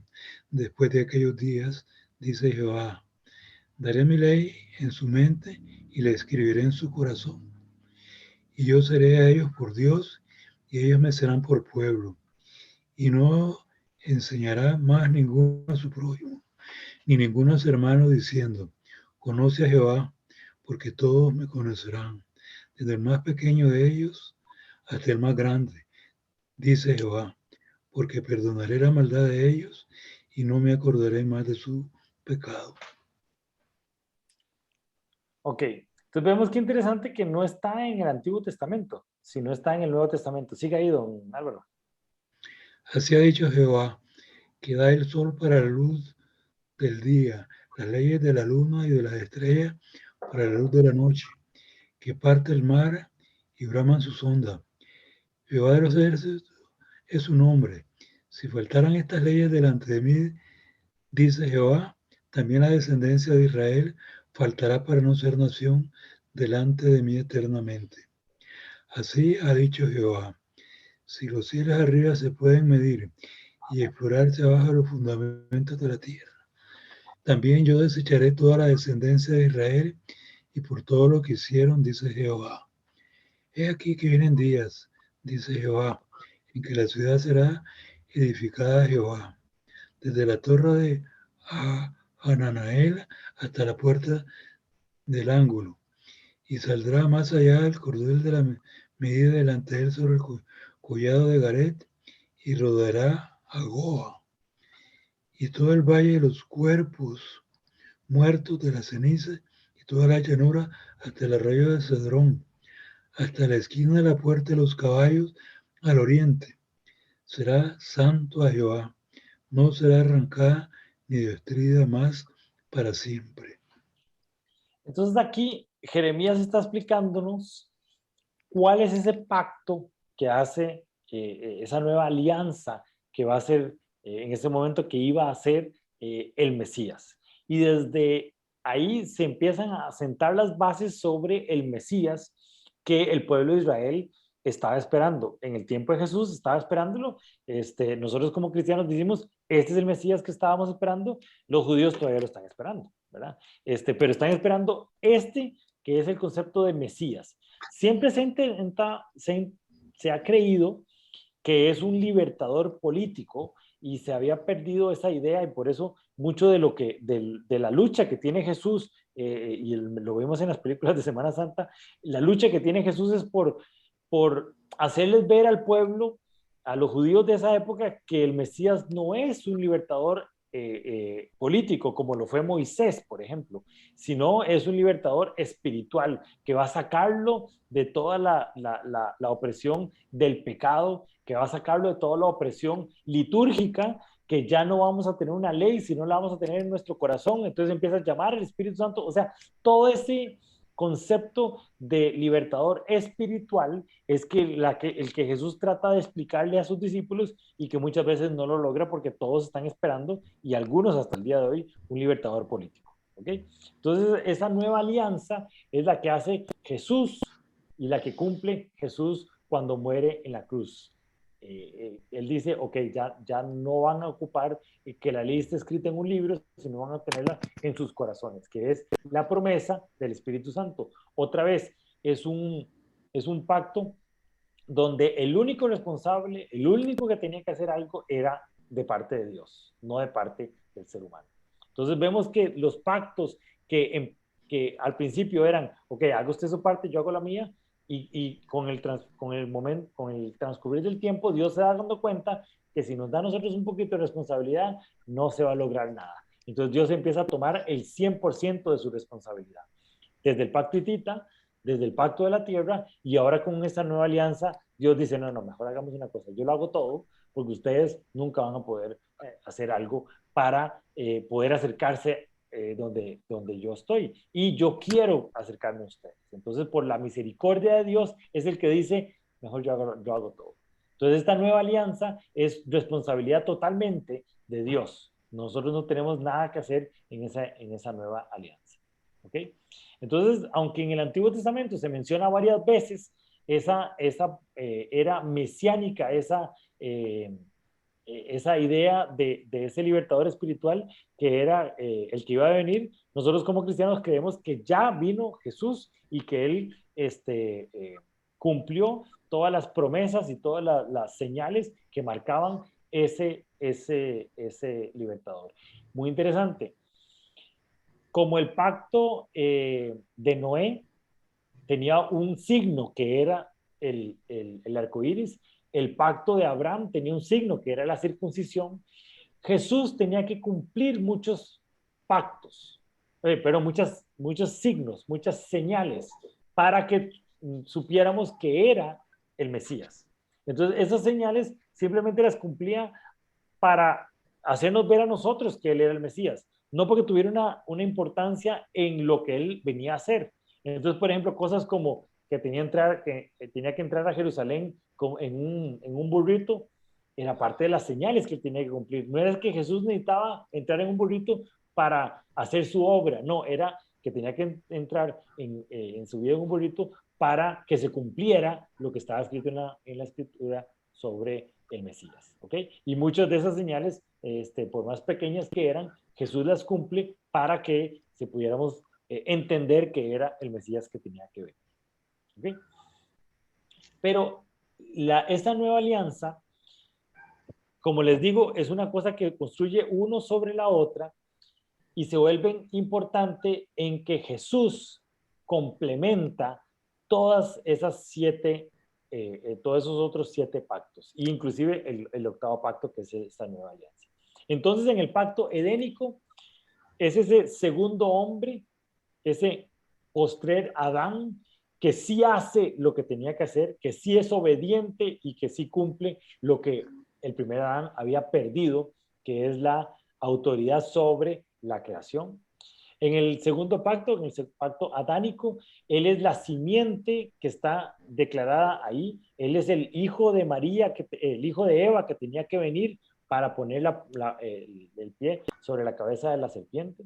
Después de aquellos días, dice Jehová, daré mi ley en su mente y la escribiré en su corazón. Y yo seré a ellos por Dios y ellos me serán por pueblo. Y no enseñará más ninguno a su prójimo, ni ninguno a su hermano diciendo, conoce a Jehová, porque todos me conocerán, desde el más pequeño de ellos hasta el más grande, dice Jehová, porque perdonaré la maldad de ellos y no me acordaré más de su pecado. Ok, entonces vemos que interesante que no está en el Antiguo Testamento, sino está en el Nuevo Testamento. Siga ahí, don Álvaro. Así ha dicho Jehová, que da el sol para la luz del día, las leyes de la luna y de las estrellas para la luz de la noche, que parte el mar y braman sus ondas. Jehová de los ejércitos es su nombre. Si faltaran estas leyes delante de mí, dice Jehová, también la descendencia de Israel faltará para no ser nación delante de mí eternamente. Así ha dicho Jehová, si los cielos arriba se pueden medir y explorarse abajo los fundamentos de la tierra, también yo desecharé toda la descendencia de Israel y por todo lo que hicieron, dice Jehová. He aquí que vienen días, dice Jehová, en que la ciudad será edificada a Jehová, desde la torre de Hananael hasta la puerta del ángulo, y saldrá más allá el cordel de la medida delante de él sobre el collado de Garet, y rodeará a Goa, y todo el valle de los cuerpos muertos de la ceniza, y toda la llanura hasta el arroyo de Cedrón, hasta la esquina de la puerta de los caballos al oriente. Será santo a Jehová, no será arrancada ni destruida más para siempre. Entonces aquí Jeremías está explicándonos cuál es ese pacto que hace esa nueva alianza que va a ser en ese momento que iba a ser el Mesías. Y desde ahí se empiezan a sentar las bases sobre el Mesías que el pueblo de Israel estaba esperando. En el tiempo de Jesús estaba esperándolo. Nosotros como cristianos decimos, este es el Mesías que estábamos esperando. Los judíos todavía lo están esperando, ¿verdad? Pero están esperando que es el concepto de Mesías. Siempre se ha creído que es un libertador político y se había perdido esa idea y por eso mucho de lo que de la lucha que tiene Jesús lo vemos en las películas de Semana Santa, la lucha que tiene Jesús es por hacerles ver al pueblo, a los judíos de esa época, que el Mesías no es un libertador político como lo fue Moisés, por ejemplo, sino es un libertador espiritual que va a sacarlo de toda la opresión del pecado, que va a sacarlo de toda la opresión litúrgica, que ya no vamos a tener una ley, sino la vamos a tener en nuestro corazón. Entonces empieza a llamar al Espíritu Santo, o sea, todo ese concepto de libertador espiritual es el que Jesús trata de explicarle a sus discípulos y que muchas veces no lo logra porque todos están esperando, y algunos hasta el día de hoy, un libertador político. ¿Okay? Entonces, esa nueva alianza es la que hace Jesús y la que cumple Jesús cuando muere en la cruz. Él dice, ok, ya no van a ocupar que la ley esté escrita en un libro, sino van a tenerla en sus corazones, que es la promesa del Espíritu Santo. Otra vez, es un pacto donde el único responsable, el único que tenía que hacer algo era de parte de Dios, no de parte del ser humano. Entonces vemos que los pactos que al principio eran, ok, haga usted su parte, yo hago la mía, y con el transcurrir del tiempo, Dios se da dando cuenta que si nos da a nosotros un poquito de responsabilidad, no se va a lograr nada. Entonces Dios empieza a tomar el 100% de su responsabilidad. Desde el pacto hitita, desde el pacto de la tierra, y ahora con esta nueva alianza, Dios dice, no, mejor hagamos una cosa, yo lo hago todo, porque ustedes nunca van a poder hacer algo para poder acercarse donde yo estoy, y yo quiero acercarme a ustedes. Entonces, por la misericordia de Dios, es el que dice, mejor yo hago todo. Entonces, esta nueva alianza es responsabilidad totalmente de Dios. Nosotros no tenemos nada que hacer en esa nueva alianza. ¿Ok? Entonces, aunque en el Antiguo Testamento se menciona varias veces esa era mesiánica, esa idea de ese libertador espiritual que era el que iba a venir, nosotros como cristianos creemos que ya vino Jesús y que Él cumplió todas las promesas y todas las señales que marcaban ese libertador. Muy interesante. como el pacto de Noé tenía un signo que era el arco iris, el pacto de Abraham tenía un signo que era la circuncisión. Jesús tenía que cumplir muchos pactos, pero muchos signos, muchas señales para que supiéramos que era el Mesías. Entonces, esas señales simplemente las cumplía para hacernos ver a nosotros que él era el Mesías, no porque tuviera una importancia en lo que él venía a hacer. Entonces, por ejemplo, cosas como que tenía que entrar a Jerusalén en un burrito, era parte de las señales que él tenía que cumplir. No era que Jesús necesitaba entrar en un burrito para hacer su obra, no, era que tenía que entrar en su vida en un burrito para que se cumpliera lo que estaba escrito en la escritura sobre el Mesías, ¿ok? Y muchas de esas señales, por más pequeñas que eran, Jesús las cumple para que se pudiéramos entender que era el Mesías que tenía que ver, ¿ok? Pero esta nueva alianza, como les digo, es una cosa que construye uno sobre la otra y se vuelve importante en que Jesús complementa todas esas todos esos otros 7 pactos, inclusive el octavo pacto, que es esta nueva alianza. Entonces, en el pacto edénico es ese segundo hombre, ese postrer Adán, que sí hace lo que tenía que hacer, que sí es obediente y que sí cumple lo que el primer Adán había perdido, que es la autoridad sobre la creación. En el segundo pacto, en el pacto adánico, él es la simiente que está declarada ahí. Él es el hijo de María, el hijo de Eva que tenía que venir para poner el pie sobre la cabeza de la serpiente.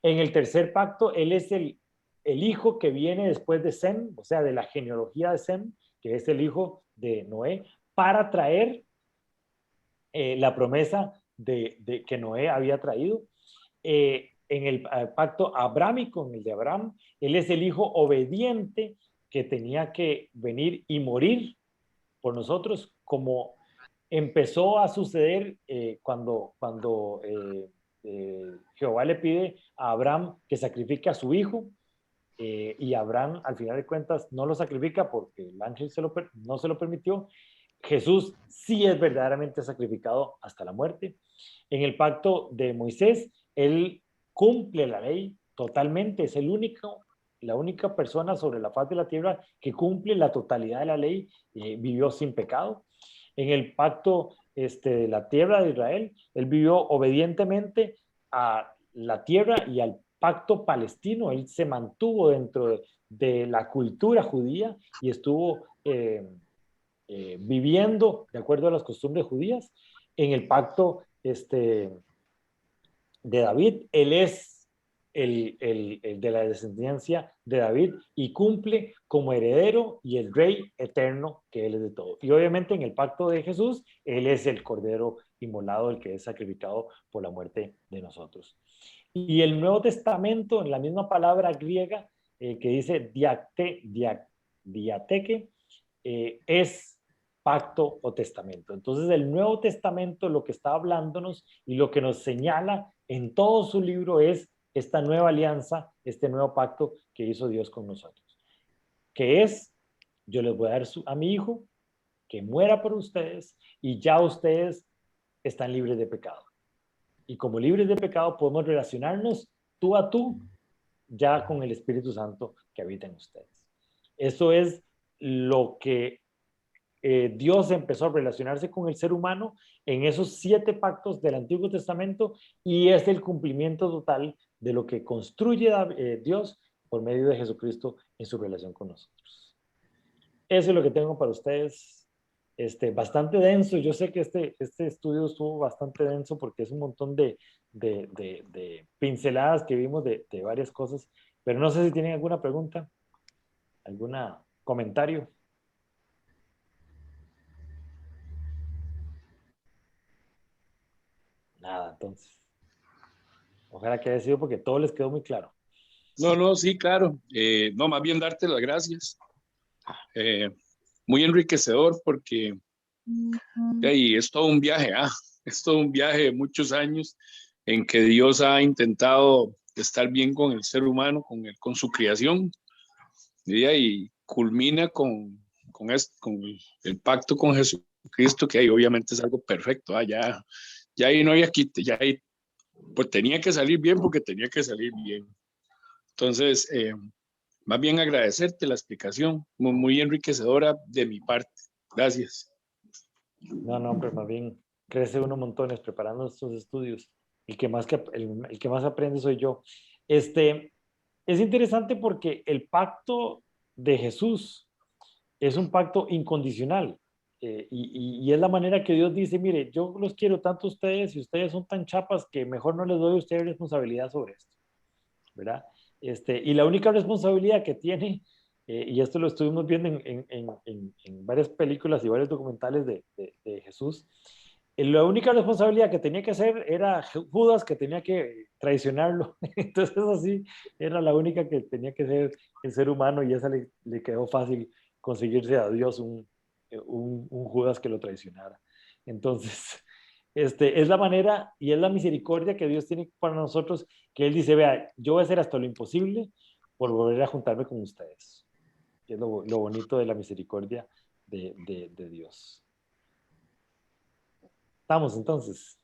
En el tercer pacto, él es el hijo que viene después de Sem, o sea, de la genealogía de Sem, que es el hijo de Noé, para traer la promesa de que Noé había traído. En el pacto abrámico, en el de Abraham, él es el hijo obediente que tenía que venir y morir por nosotros, como empezó a suceder cuando Jehová le pide a Abraham que sacrifique a su hijo, y Abraham al final de cuentas no lo sacrifica porque el ángel no se lo permitió. Jesús sí es verdaderamente sacrificado hasta la muerte. En el pacto de Moisés, él cumple la ley totalmente, es la única persona sobre la faz de la tierra que cumple la totalidad de la ley, vivió sin pecado. En el pacto de la tierra de Israel, él vivió obedientemente a la tierra y al pacto palestino, él se mantuvo dentro de la cultura judía y estuvo viviendo de acuerdo a las costumbres judías. En el pacto de David, él es el de la descendencia de David y cumple como heredero y el rey eterno que él es de todo. Y obviamente en el pacto de Jesús, él es el cordero inmolado, el que es sacrificado por la muerte de nosotros. Y el Nuevo Testamento, en la misma palabra griega que dice diateke, es pacto o testamento. Entonces el Nuevo Testamento lo que está hablándonos y lo que nos señala en todo su libro es esta nueva alianza, este nuevo pacto que hizo Dios con nosotros. Que es, yo les voy a dar a mi hijo que muera por ustedes y ya ustedes están libres de pecado. Y como libres de pecado podemos relacionarnos tú a tú ya con el Espíritu Santo que habita en ustedes. Eso es lo que Dios empezó a relacionarse con el ser humano en esos 7 pactos del Antiguo Testamento y es el cumplimiento total de lo que construye Dios por medio de Jesucristo en su relación con nosotros. Eso es lo que tengo para ustedes. Bastante denso. Yo sé que este estudio estuvo bastante denso porque es un montón de pinceladas que vimos de varias cosas, pero no sé si tienen alguna pregunta, algún comentario. Nada, entonces. Ojalá que haya sido porque todo les quedó muy claro. No, sí, claro. No, más bien darte las gracias. Muy enriquecedor porque es todo un viaje, es todo un viaje de muchos años en que Dios ha intentado estar bien con el ser humano, con su creación, ¿verdad? Y culmina con el pacto con Jesucristo, que ahí obviamente es algo perfecto. Ya ahí no había quite, ya ahí pues tenía que salir bien porque tenía que salir bien. Entonces, más bien agradecerte la explicación, muy enriquecedora de mi parte. Gracias. No, hombre, más bien crece uno montones preparando estos estudios. El que más aprende soy yo. Es interesante porque el pacto de Jesús es un pacto incondicional. Y es la manera que Dios dice, mire, yo los quiero tanto a ustedes y ustedes son tan chapas que mejor no les doy a ustedes responsabilidad sobre esto, ¿verdad? Y la única responsabilidad que tiene, y esto lo estuvimos viendo en varias películas y varios documentales de Jesús, la única responsabilidad que tenía que hacer era Judas, que tenía que traicionarlo. Entonces así era la única que tenía que ser el ser humano, y esa le quedó fácil conseguirse a Dios un Judas que lo traicionara. Entonces, es la manera y es la misericordia que Dios tiene para nosotros, que Él dice, vea, yo voy a hacer hasta lo imposible por volver a juntarme con ustedes. Y es lo bonito de la misericordia de Dios. Estamos entonces.